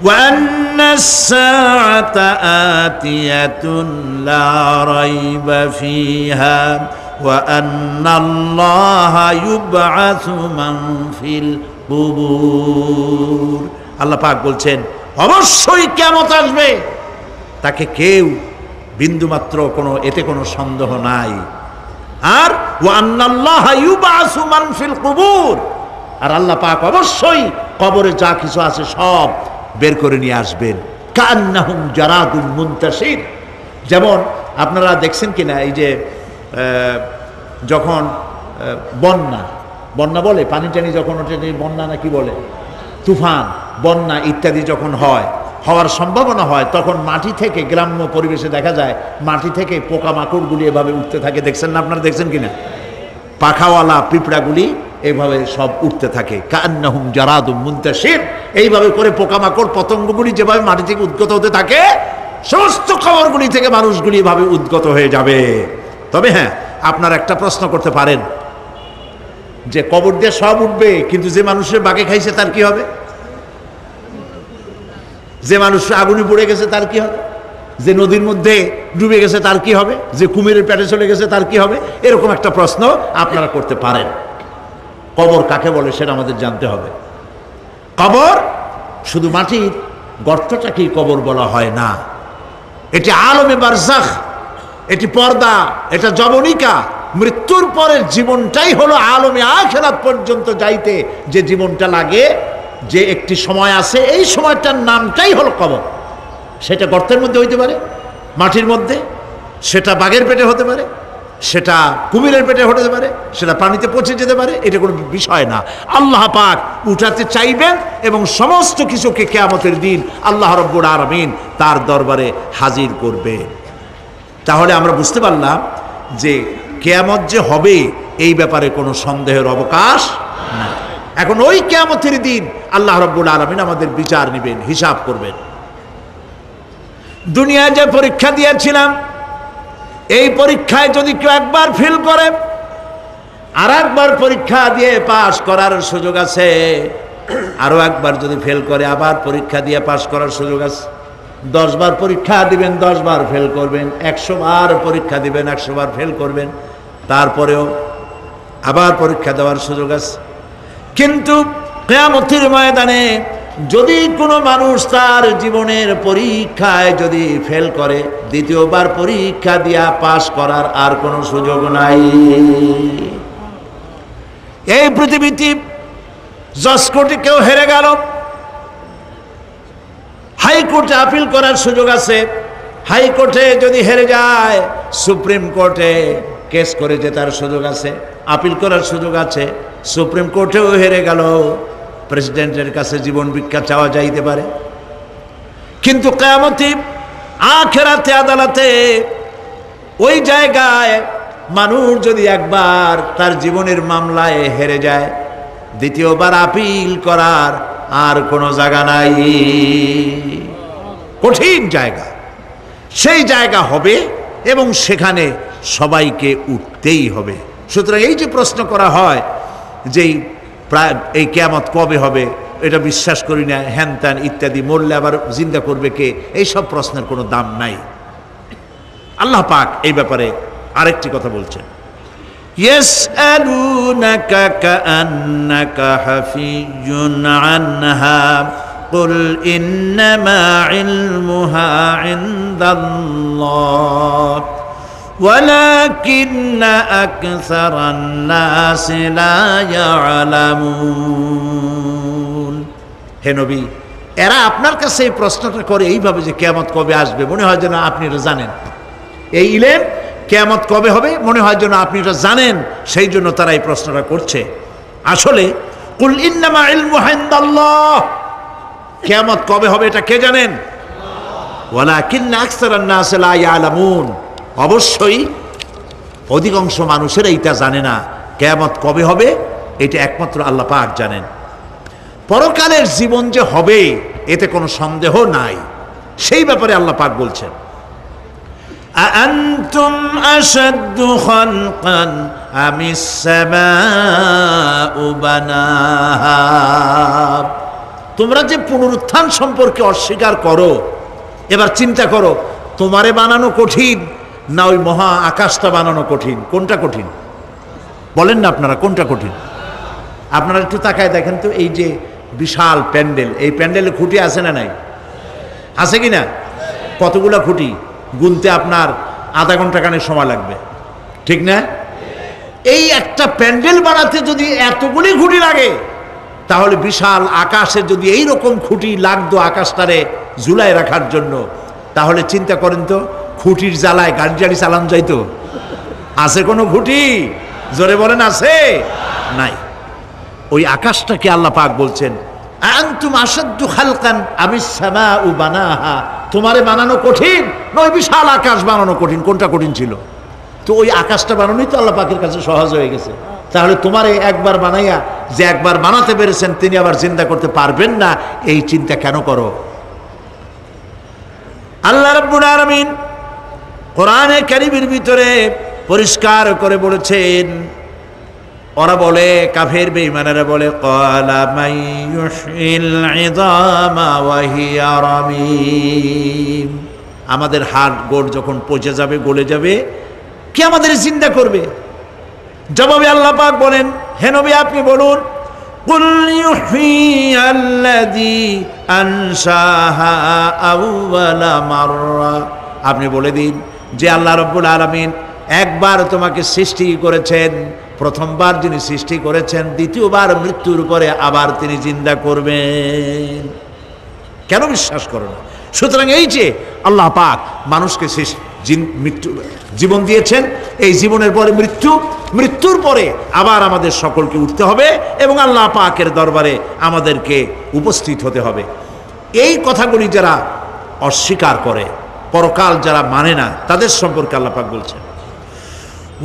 وأن الساعة آتية لا ريب فيها وأن الله يبعث من في القبور। আল্লাহ পাক বলছেন অবশ্যই কিয়ামত আসবে, তাকে কেউ বিন্দুমাত্র এতে কোনো সন্দেহ নাই। আর وأن الله يبعث من في القبور, আর আল্লাহ পাক অবশ্যই কবরে যা কিছু আছে সব বের করে নিয়ে আসবেন। কান্নাহুম জারাদুল মুনতাশির, যেমন আপনারা দেখছেন কিনা এই যে যখন বন্যা বলে, পানি টানি যখন ওঠে, বন্যা না কি বলে, তুফান, বন্যা ইত্যাদি যখন হওয়ার সম্ভাবনা হয়, তখন মাটি থেকে গ্রাম্য পরিবেশে দেখা যায় মাটি থেকে পোকামাকড়গুলি এভাবে উঠতে থাকে। দেখছেন না আপনারা? দেখছেন কিনা? পাখাওয়ালা পিঁপড়াগুলি এইভাবে সব উঠতে থাকে। কান্নাহুম জারাদুম মুনতাশির, এইভাবে করে পোকামাকড় পতঙ্গগুলি যেভাবে মাটি থেকে উদ্গত হতে থাকে, সমস্ত খবরগুলি থেকে মানুষগুলি এভাবে উদ্গত হয়ে যাবে। তবে হ্যাঁ, আপনারা একটা প্রশ্ন করতে পারেন যে কবর দিয়ে সব উঠবে, কিন্তু যে মানুষের বাগে খাইছে তার কি হবে? যে মানুষ আগুনে পড়ে গেছে তার কি হবে? যে নদীর মধ্যে ডুবে গেছে তার কি হবে? যে কুমিরের পেটে চলে গেছে তার কি হবে? এরকম একটা প্রশ্ন আপনারা করতে পারেন। কবর কাকে বলে সেটা আমাদের জানতে হবে। কবর শুধু মাটির গর্তটাকেই কবর বলা হয় না, এটি আলমে বারজাখ, এটি পর্দা, এটা জবনিকা। মৃত্যুর পরের জীবনটাই হলো আলমে আখিরাত পর্যন্ত যাইতে যে জীবনটা লাগে, যে একটি সময় আছে, এই সময়টার নামটাই হলো কবর। সেটা গর্তের মধ্যে হইতে পারে, মাটির মধ্যে, সেটা বাঘের পেটে হতে পারে, সেটা কুমিরের পেটে হতে পারে, সেটা পানিতে পচে যেতে পারে, এটা কোনো বিষয় না। আল্লাহ পাক উঠাতে চাইবেন এবং সমস্ত কিছুকে কিয়ামতের দিন আল্লাহ রাব্বুল আলামিন তার দরবারে হাজির করবে। তাহলে আমরা বুঝতে পারলাম যে কিয়ামত যে হবে এই ব্যাপারে কোনো সন্দেহের অবকাশ নাই। এখন ওই কিয়ামতের দিন আল্লাহ রাব্বুল আলামিন আমাদের বিচার নেবেন, হিসাব করবেন। দুনিয়ায় যে পরীক্ষা দিয়েছিলাম, এই পরীক্ষায় যদি কেউ একবার ফেল করে, আর একবার পরীক্ষা দিয়ে পাশ করার সুযোগ আছে, আরো একবার যদি ফেল করে আবার পরীক্ষা দিয়ে পাশ করার সুযোগ আছে। 10 বার পরীক্ষা দিবেন, 10 বার ফেল করবেন, 100 বার পরীক্ষা দিবেন, 100 বার ফেল করবেন, তারপরেও আবার পরীক্ষা দেওয়ার সুযোগ আছে। কিন্তু কিয়ামতের ময়দানে যদি কোনো মানুষ তার জীবনের পরীক্ষায় যদি ফেল করে, দ্বিতীয়বার পরীক্ষা দিয়া পাশ করার আর কোনো সুযোগ নাই। এই পৃথিবীতে জজ কোর্টে কেউ হেরে গেল, হাইকোর্টে আপিল করার সুযোগ আছে। হাইকোর্টে যদি হেরে যায়, সুপ্রিম কোর্টে কেস করে জেতার সুযোগ আছে, আপিল করার সুযোগ আছে। সুপ্রিম কোর্টেও হেরে গেল, প্রেসিডেন্টের কাছে জীবন ভিক্ষা চাওয়া যাইতে পারে। কিন্তু কিয়ামতে আখিরাতে আদালতে ওই জায়গায় মানুষ যদি একবার তার জীবনের মামলায় হেরে যায়, দ্বিতীয়বার আপিল করার আর কোনো জায়গা নাই। কঠিন জায়গা, সেই জায়গা হবে এবং সেখানে সবাইকে উঠতেই হবে। সুতরাং এই যে প্রশ্ন করা হয় যে এই কিয়ামত কবে হবে, এটা বিশ্বাস করি না, হ্যান ত্যান ইত্যাদি, মরলে আবার জিন্দা করবে কে, এইসব প্রশ্নের কোনো দাম নাই। আল্লাহ পাক এই ব্যাপারে আরেকটি কথা বলছেন, ইয়াসআলুনাকা কাআন্নাকা হাফিজুন আনহা কুল ইন্নামা ইলমুহা ইনদাল্লাহ ওয়ালাকিন্না আকসারান নাসি লা ইয়ালামুন। হে নবী, এরা আপনার কাছে এই প্রশ্নটা করে এইভাবে যে কিয়ামত কবে আসবে, মনে হয় যেন আপনি এটা জানেন। এই ইলম কিয়ামত কবে হবে মনে হয় যেন আপনি এটা জানেন, সেই জন্য তারা এই প্রশ্নটা করছে। আসলে কুল ইন্নামা ইলমুহা ইনদাল্লাহ, কিয়ামত কবে হবে এটা কে জানেন? ওয়ালাকিন্না আকসারান নাসি লা ইয়ালামুন, অবশ্যই অধিকাংশ মানুষেরা এটা জানে না। কিয়ামত কবে হবে এটা একমাত্র আল্লাহ পাক জানেন। পরকালের জীবন যে হবে এতে কোনো সন্দেহ নাই, সেই ব্যাপারে আল্লাহ পাক বলছেন, আআনতুম আশাদ্দু খালকান আমিস সামাউ বানাহা। তোমরা যে পুনরুত্থান সম্পর্কে অস্বীকার করো, এবার চিন্তা করো, তোমারে বানানো কঠিন না ওই মহা আকাশটা বানানো কঠিন? কোনটা কঠিন বলেন না আপনারা, কোনটা কঠিন? আপনারা একটু তাকায় দেখেন তো, এই যে বিশাল প্যান্ডেল, এই প্যান্ডেলে খুঁটি আছে না নাই? আছে কি না? কতগুলা খুঁটি গুনতে আপনার আধা ঘন্টা খানেক সময় লাগবে, ঠিক না? এই একটা প্যান্ডেল বানাতে যদি এতগুলি খুঁটি লাগে, তাহলে বিশাল আকাশে যদি এই রকম খুঁটি লাগতো আকাশটারে ঝুলাই রাখার জন্য, তাহলে চিন্তা করেন তো, খুঁটির জ্বালায় গাড়ি গাড়ি চালানো যাইতো? আছে কোনো খুঁটি? জোরে বলেন, আছে? নাই। ওই আকাশটাকে আল্লাহ পাক বলছেন, আনতুম আশাদ্দু খালকান আমিস সামাউ বানাহা, তোমারে বানানো কঠিন নয় বিশাল আকাশ বানানো কঠিন? কোনটা কঠিন ছিল? তো ওই আকাশটা বানানোই তো আল্লাহ পাকের কাছে সহজ হয়ে গেছে। তাহলে তোমারে একবার বানাইয়া যে একবার বানাতে পেরেছেন তিনি আবার চিন্তা করতে পারবেন না, এই চিন্তা কেন করো? আল্লাহ রাব্বুল আলামিন কোরআনে কারীমের ভিতরে পরিষ্কার করে বলেছেন, ওরা বলে, কাফের বেঈমানেরা বলে, ক্বালা মান ইউহয়িল ইযামা ওয়া হিয়া রামীম, আমাদের হাড় গোড় যখন পচে যাবে, গলে যাবে, কে আমাদের জিন্দা করবে? জবাবে আল্লাহ পাক বলেন, হে নবী আপনি বলুন, কুল ইউহয়িয়াল্লাযী আনশাহা আউওয়ালা মাররা, আপনি বলে দিন যে আল্লাহ রাব্বুল আলামিন একবার তোমাকে সৃষ্টি করেছেন, প্রথমবার যিনি সৃষ্টি করেছেন দ্বিতীয়বার মৃত্যুর পরে আবার তিনি জিন্দা করবেন। কেন বিশ্বাস করো না? সুতরাং এই যে আল্লাহ পাক মানুষকে জীবন দিয়েছেন, এই জীবনের পরে মৃত্যু, মৃত্যুর পরে আবার আমাদের সকলকে উঠতে হবে এবং আল্লাহ পাকের দরবারে আমাদেরকে উপস্থিত হতে হবে। এই কথাগুলি যারা অস্বীকার করে, পরকাল যারা মানে না, তাদের সম্পর্কে আল্লাহ পাক বলছেন,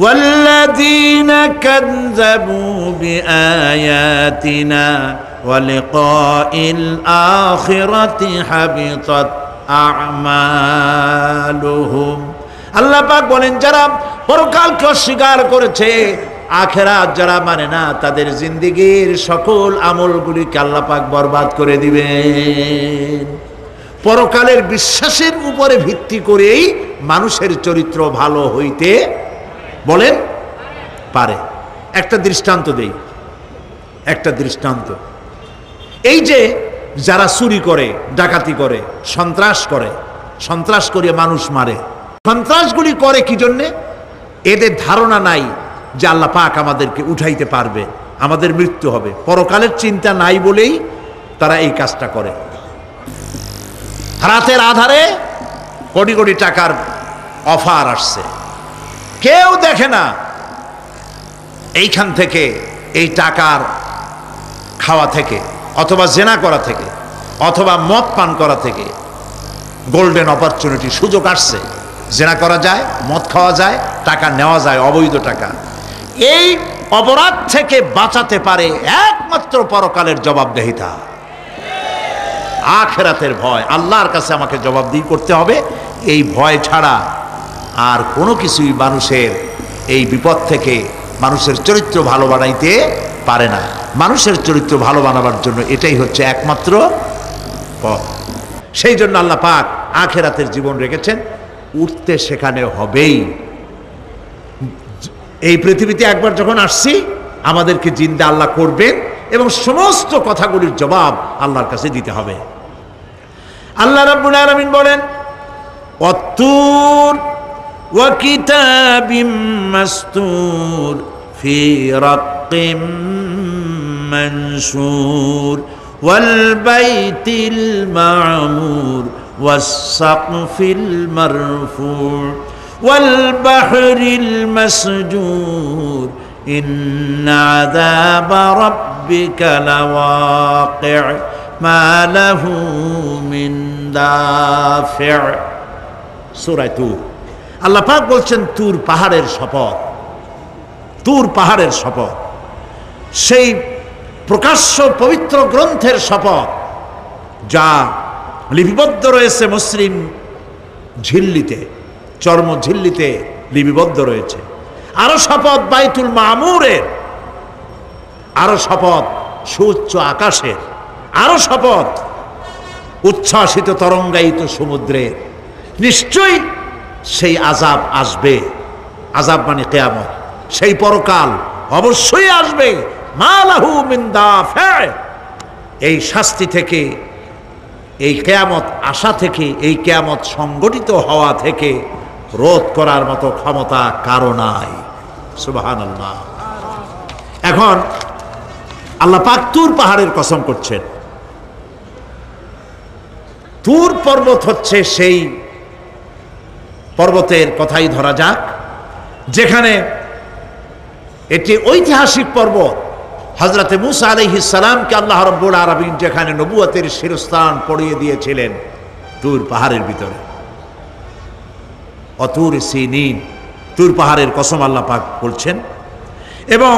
والذين كذبوا بآياتنا ولقاء الآخرة حبطت أعمالهم। আল্লাহ পাক বলেন, যারা পরকালকে অস্বীকার করেছে, আখিরাত যারা মানে না, তাদের জিন্দেগীর সকল আমলগুলিকে আল্লাহ পাক বরবাদ করে দিবেন। পরকালের বিশ্বাসের উপরে ভিত্তি করেই মানুষের চরিত্র ভালো হইতে বলেন পারে। একটা দৃষ্টান্ত দেই, একটা দৃষ্টান্ত। এই যে যারা চুরি করে, ডাকাতি করে, সন্ত্রাস করে মানুষ মারে, সন্ত্রাসগুলি করে কি জন্যে? এদের ধারণা নাই যে আল্লাহ পাক আমাদেরকে উঠাইতে পারবে, আমাদের মৃত্যু হবে, পরকালের চিন্তা নাই বলেই তারা এই কাজটা করে। রাতের আধারে কোটি কোটি টাকার অফার আসছে, কেউ দেখে না, এইখান থেকে, এই টাকার খাওয়া থেকে, অথবা জেনা করা থেকে, অথবা মদ পান করা থেকে গোল্ডেন অপরচুনিটি, সুযোগ আসছে, জেনা করা যায়, মদ খাওয়া যায়, টাকা নেওয়া যায়, অবৈধ টাকা। এই অপরাধ থেকে বাঁচাতে পারে একমাত্র পরকালের জবাবদেহিতা। আখিরাতের ভয়, আল্লাহর কাছে আমাকে জবাবদিহি করতে হবে, এই ভয় ছাড়া আর কোনো কিছুই মানুষের এই বিপদ থেকে মানুষের চরিত্র ভালো বানাইতে পারে না। মানুষের চরিত্র ভালো বানাবার জন্য এটাই হচ্ছে একমাত্র পথ। সেই জন্য আল্লাহ পাক আখিরাতের জীবন রেখেছেন। উঠতে সেখানে হবেই। এই পৃথিবীতে একবার যখন আসছি আমাদেরকে জিন্দা আল্লাহ করবেন এবং সমস্ত কথাগুলির জবাব আল্লাহর কাছে দিতে হবে। আল্লাহ রাব্বুল আলামিন বলেন, ওয়াত্তুর ওয়া কিতাবিম মাসতুর ফি রাক্কিম মানশুর ওয়াল বাইতিল মা'মুর ওয়াস সাকফিল মারফু' ওয়াল বাহরিল মাসজুর ইন্না আযাবা রাব্বিকা লাওয়াকি' মা লাহু মিন দাফি'। সূরা তুর। আল্লাহ পাক বলছেন তুর পাহাড়ের শপথ, তুর পাহাড়ের শপথ, সেই প্রকাশ্য পবিত্র গ্রন্থের শপথ যা লিপিবদ্ধ রয়েছে মসৃণ ঝিল্লিতে, চর্ম ঝিল্লিতে লিপিবদ্ধ রয়েছে। আরো শপথ বাইতুল মামুরের, আরো শপথ সুউচ্চ আকাশের, আরো শপথ উচ্ছ্বাসিত তরঙ্গায়িত সমুদ্রের। নিশ্চয়ই সেই আযাব আসবে, আযাব মানে কিয়ামত, সেই পরকাল অবশ্যই আসবে। মা লাহু মিন দাফি', এই শাস্তি থেকে, এই কিয়ামত আসা থেকে, এই কিয়ামত সংগঠিত হওয়া থেকে রোধ করার মতো ক্ষমতা কারো নাই। সুবহানাল্লাহ। এখন আল্লাহ পাক তুর পাহাড়ের কসম করছেন। তুর পর্বত হচ্ছে সেই পর্বতের কথাই ধরা যাক, যেখানে এটি ঐতিহাসিক পর্বত। হযরতে মূসা আলাইহিস সালামকে আল্লাহ রাব্বুল আলামিন যেখানে নবুয়তের শিরস্থান পড়িয়ে দিয়েছিলেন, তুর পাহাড়ের ভিতরে। অতুর সিনিন, তুর পাহাড়ের কসম আল্লাহ পাক বলছেন। এবং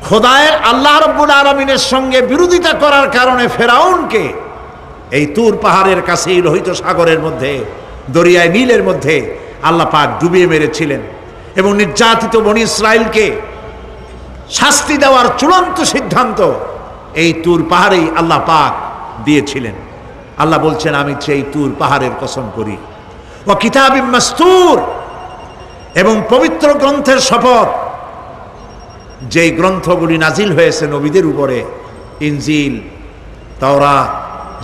খোদায়ের আল্লাহ রাব্বুল আলামিনের সঙ্গে বিরোধিতা করার কারণে ফেরাউনকে এই তুর পাহাড়ের কাছেই লোহিত সাগরের মধ্যে, দরিয়ায় নীলের মধ্যে আল্লাহ পাক ডুবিয়ে মেরেছিলেন এবং নির্যাতিত বনি ইসরাইলকে শাস্তি দেওয়ার চূড়ান্ত সিদ্ধান্ত এই তুর পাহাড়েই আল্লাহ পাক দিয়েছিলেন। আল্লাহ বলছেন, আমি সেই তুর পাহাড়ের কসম করি। ওয়া কিতাবিম মাসতুর, এবং পবিত্র গ্রন্থের শপথ, যেই গ্রন্থগুলি নাজিল হয়েছে নবীদের উপরে, ইনজিল, তাওরাত,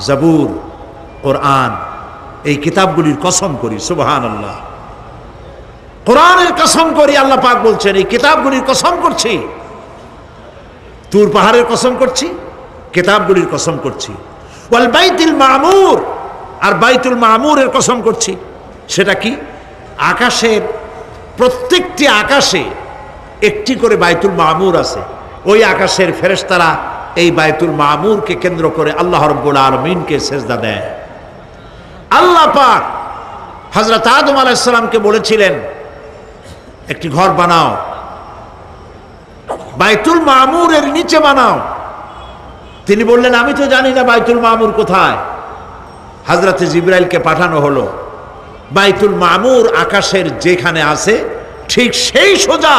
জাবুর, কোরআন, এই কিতাবগুলির কসম করি। সুবহানাল্লাহ। কোরআনের কসম করি, আল্লাহ পাক বলছেন এই কিতাবগুলির কসম করছি। তুর পাহাড়ের কসম করছি, কিতাবগুলির কসম করছি। ওয়াল বাইতুল মামুর, আর বাইতুল মামুরের কসম করছি। সেটা কি? আকাশের প্রত্যেকটি আকাশে একটি করে বাইতুল মামুর আছে। ওই আকাশের ফেরেশতারা এই বাইতুল মামুরকে কেন্দ্র করে আল্লাহ রাব্বুল আলামিনকে সেজদা দেয়। আল্লাহ পাক হযরত আদম আলাইহিস সালামকে বলেছিলেন একটি ঘর বানাও, বাইতুল মামুরের নিচে বানাও। তিনি বললেন, আমি তো জানি না বাইতুল মামুর কোথায়। হযরতে জিবরাইলকে পাঠানো হলো। বাইতুল মামুর আকাশের যেখানে আছে ঠিক সেই সোজা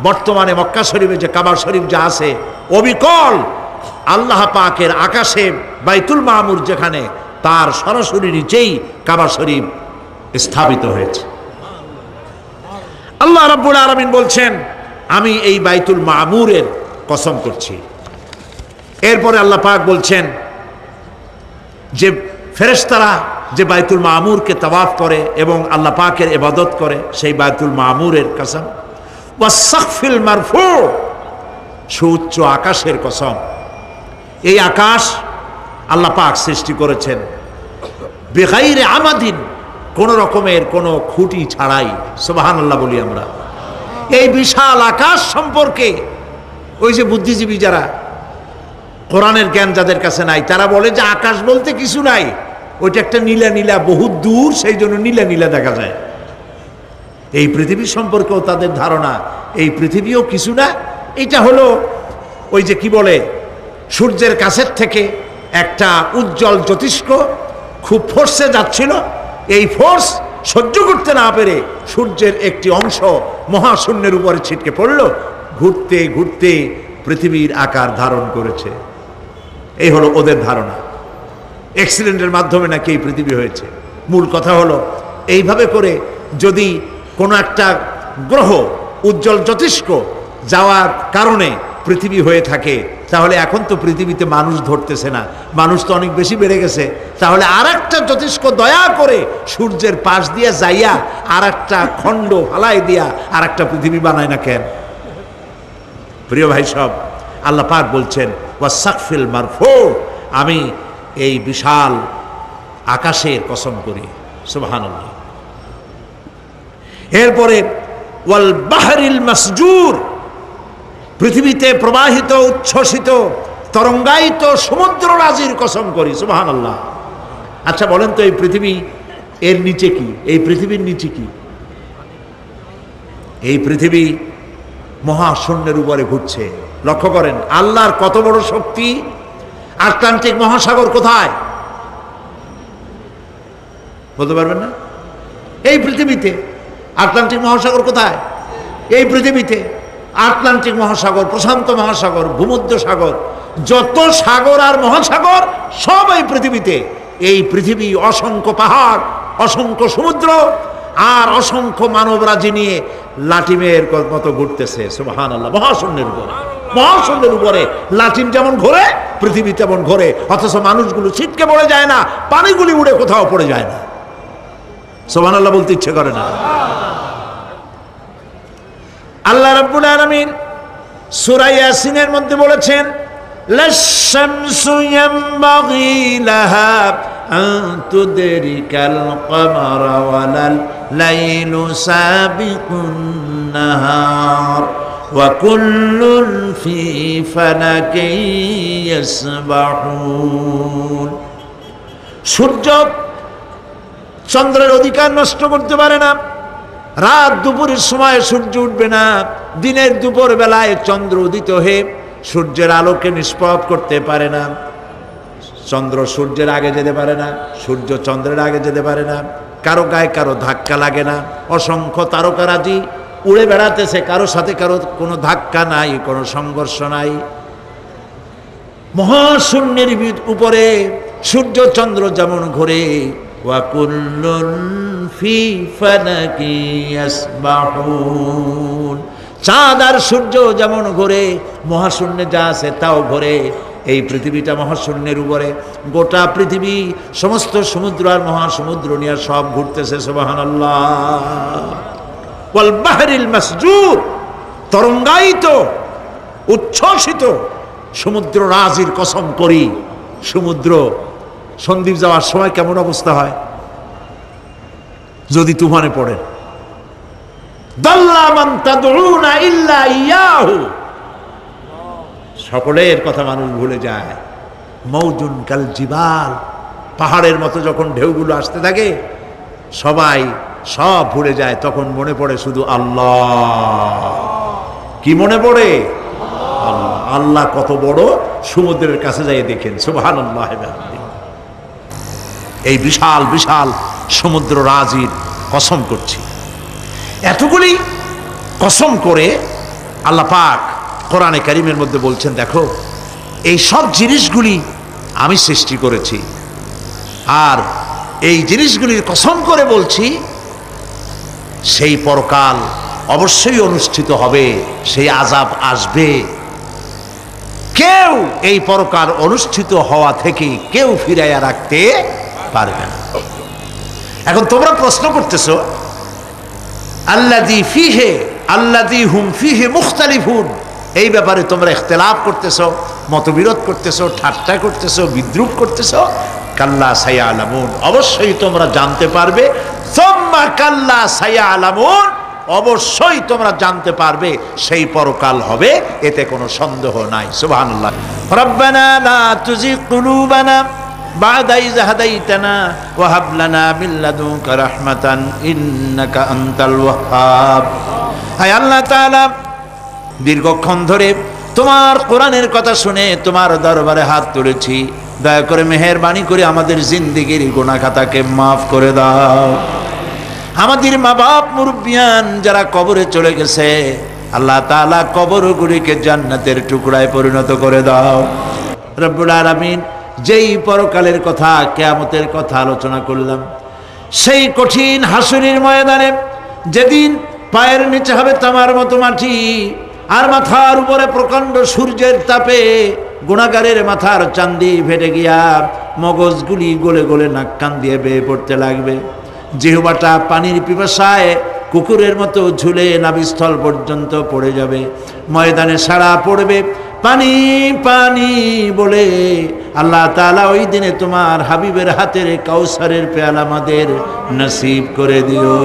বর্তমানে মক্কা শরীফে যে কাবা শরীফ যা আছে, অবিকল আল্লাহ পাকের আকাশে বাইতুল মামুর যেখানে, তার সরাসরি নিচেই কাবা শরীফ স্থাপিত হয়েছে। আল্লাহ রাব্বুল আলামিন বলছেন, আমি এই বাইতুল মামুরের কসম করছি। এরপরে আল্লাহ পাক বলছেন যে ফেরেশতারা যে বাইতুল মামুরকে তাওয়াফ করে এবং আল্লাহ পাকের ইবাদত করে, সেই বাইতুল মামুরের কসম। ওয়াস সাকফিল মারফু, সুউচ্চ আকাশের কসম। এই আকাশ আল্লাহ পাক সৃষ্টি করেছেন বিগাইরে আমাদিন, কোন রকমের কোনো খুঁটি ছাড়াই। সুবহানাল্লাহ বলি আমরা। এই বিশাল আকাশ সম্পর্কে ওই যে বুদ্ধিজীবী যারা, কোরআনের জ্ঞান যাদের কাছে নাই, তারা বলে যে আকাশ বলতে কিছু নাই, ওইটা একটা নীলা নীলা বহুত দূর, সেই জন্য নীলা নীলা দেখা যায়। এই পৃথিবী সম্পর্কেও তাদের ধারণা এই পৃথিবীও কিছু না, এটা হলো ওই যে কি বলে, সূর্যের কাছের থেকে একটা উজ্জ্বল জ্যোতিষ্ক খুব ফোর্সে যাচ্ছিল। এই ফোর্স সহ্য করতে না পেরে সূর্যের একটি অংশ মহাশূন্যের উপরে ছিটকে পড়ল, ঘুরতে ঘুরতে পৃথিবীর আকার ধারণ করেছে। এই হলো ওদের ধারণা, অ্যাক্সিডেন্টের মাধ্যমে নাকি এই পৃথিবী হয়েছে। মূল কথা হলো এইভাবে করে যদি কোনো একটা গ্রহ উজ্জ্বল জ্যোতিষ্ক যাওয়ার কারণে পৃথিবী হয়ে থাকে, তাহলে এখন তো পৃথিবীতে মানুষ ধরতেছে না, মানুষ তো অনেক বেশি বেড়ে গেছে। তাহলে আর একটা জ্যোতিষ্ক দয়া করে সূর্যের পাশ দিয়ে যাইয়া আর একটা খণ্ড ফালাই দিয়া আর একটা পৃথিবী বানায় না কেন? প্রিয় ভাই সব, আল্লাহ পাক বলছেন ওয়াসাকফিল মারফু, আমি এই বিশাল আকাশের কসম করি। সুবহানাল্লাহ। এরপরে ওয়াল বাহরিল মাসজুর, পৃথিবীতে প্রবাহিত উচ্ছ্বসিত তরঙ্গায়িত সমুদ্র রাজির কসম করি। সুবহানাল্লাহ। আচ্ছা বলেন তো, এই পৃথিবী এর নিচে কি? এই পৃথিবীর নিচে কি? এই পৃথিবী মহাশূন্যের উপরে ঘুরছে। লক্ষ্য করেন আল্লাহর কত বড় শক্তি। আটলান্টিক মহাসাগর কোথায় বলতে পারবেন না? এই পৃথিবীতে। আটলান্টিক মহাসাগর কোথায়? এই পৃথিবীতে। আটলান্টিক মহাসাগর, প্রশান্ত মহাসাগর, ভূমধ্য সাগর, যত সাগর আর মহাসাগর সব এই পৃথিবীতে। এই পৃথিবী অসংখ্য পাহাড়, অসংখ্য সমুদ্র আর অসংখ্য মানবরাজি নিয়ে লাটিমের মতো ঘুরতেছে। সুবহানাল্লাহ। মহাশূন্যের উপরে, মহাশূন্যের উপরে লাটিম যেমন ঘোরে, পৃথিবী তেমন ঘোরে, অথচ মানুষগুলো ছিটকে পড়ে যায় না, পানিগুলি উড়ে কোথাও পড়ে যায় না। সুবহানাল্লাহ বলতে ইচ্ছে করে না। আল্লাহ রাব্বুল আলামিন সূরা ইয়াসিনের মধ্যে বলেছেন লাশ-শামসু ইয়ানবাগি লাহা আন তুদরিকাল কমারা ওয়ালাল লাইলু সাবিকুন নাহার ওয়া কুল্লুন ফি ফালাকিন ইয়াসবাহুন। সূর্য চন্দ্রের অধিকার নষ্ট করতে পারে না। রাত দুপুরের সময় সূর্য উঠবে না, দিনের দুপুর বেলায় চন্দ্র উদিত হয়ে সূর্যের আলোকে নিষ্প্রভ করতে পারে না। চন্দ্র সূর্যের আগে যেতে পারে না, সূর্য চন্দ্রের আগে যেতে পারে না, কারো গায়ে কারো ধাক্কা লাগে না। অসংখ্য তারকারাজি উড়ে বেড়াতেছে, কারো সাথে কারো কোনো ধাক্কা নাই, কোনো সংঘর্ষ নাই। মহাশূন্যের উপরে সূর্য চন্দ্র যেমন ঘোরে, ওয়া কুল্লুন ফি ফালাকি ইয়াসবাহুন, চাঁদ আর সূর্য যেমন ঘোরে, মহাশূন্যে যা আছে তাও ঘোরে। এই পৃথিবীটা মহাশূন্যের উপরে, গোটা পৃথিবী সমস্ত সমুদ্র আর মহাসমুদ্র নিয়ে সব ঘুরতেছে। সুবহানাল্লাহ। ওয়াল বাহরিল মাসজুর, তরঙ্গায়িত উচ্ছ্বসিত সমুদ্র রাজির কসম করি। সমুদ্র সন্দ্বীপ যাওয়ার সময় কেমন অবস্থা হয় যদি তুফানে পড়েন? দাল্লা মান তাদউনা ইল্লা ইয়াহু, সকলের কথা মানুষ ভুলে যায়। মৌজুন কাল জিবাল, পাহাড়ের মতো যখন ঢেউগুলো আসতে থাকে সবাই সব ভুলে যায়, তখন মনে পড়ে শুধু আল্লাহ। কি মনে পড়ে? আল্লাহ। আল্লাহ কত বড়, সমুদ্রের কাছে যাই দেখেন। সুবহানাল্লাহ। এই বিশাল বিশাল সমুদ্র রাজির কসম করছি। এতগুলি কসম করে আল্লাহ পাক কোরআনে কারিমের মধ্যে বলছেন, দেখো এই সব জিনিসগুলি আমি সৃষ্টি করেছি, আর এই জিনিসগুলির কসম করে বলছি সেই পরকাল অবশ্যই অনুষ্ঠিত হবে, সেই আযাব আসবে। কেউ এই পরকাল অনুষ্ঠিত হওয়া থেকে কেউ ফিরাইয়া রাখতে পারবে না। এখন তোমরা প্রশ্ন করতেছ আল্লাযী ফীহি আল্লাযী হুম ফীহি মুখতালিফুন, এই ব্যাপারে তোমরা ইখতিলাফ করতেছ, মতবিরোধ করতেছ, ঠাট্টা করতেছ, বিদ্রূপ করতেছ। কাল্লা সায়ালামুন, অবশ্যই তোমরা জানতে পারবে। সুম্মা কাল্লা সায়ালামুন, অবশ্যই তোমরা জানতে পারবে সেই পরকাল হবে, এতে কোনো সন্দেহ নাই। সুবহানাল্লাহ। রব্বানা লা তুযিগ কুলুবানা বা'দা ইয হাদাইতানা ওয়া হাব লানা মিন লাদুনকা রাহমাতান ইন্নাকা আনতাল ওয়াহ্হাব। হে আল্লাহ তাআলা, দীর্ঘক্ষণ ধরে তোমার কোরআনের কথা শুনে তোমার দরবারে হাত তুলেছি, দয়া করে মেহেরবানি করে আমাদের জিন্দেগির গুনাহ খাতাকে মাফ করে দাও। আমাদের মা বাপ মুরব্বিয়ান যারা কবরে চলে গেছে, আল্লাহ তাআলা কবরগুলিকে জান্নাতের টুকরায় পরিণত করে দাও। রব্বুল আলামিন, যেই পরকালের কথা, কিয়ামতের কথা আলোচনা করলাম, সেই কঠিন হাসরের ময়দানে যেদিন পায়ের নিচে হবে তামার মতো মাটি, আর মাথার উপরে প্রকাণ্ড সূর্যের তাপে গুনাহগারের মাথার চান্দি ফেটে গিয়া মগজগুলি গলে গলে নাক কান দিয়ে বেয়ে পড়তে লাগবে। জিহ্বাটা পানির পিপাসায় কুকুরের মতো ঝুলে নাভিস্থল পর্যন্ত পড়ে যাবে। ময়দানে সারা পড়বে পানি পানি বলে। আল্লাহ তাআলা ওই দিনে তোমার হাবিবের হাতের কাউসারের পেয়ালা আমাদের নসিব করে দিও।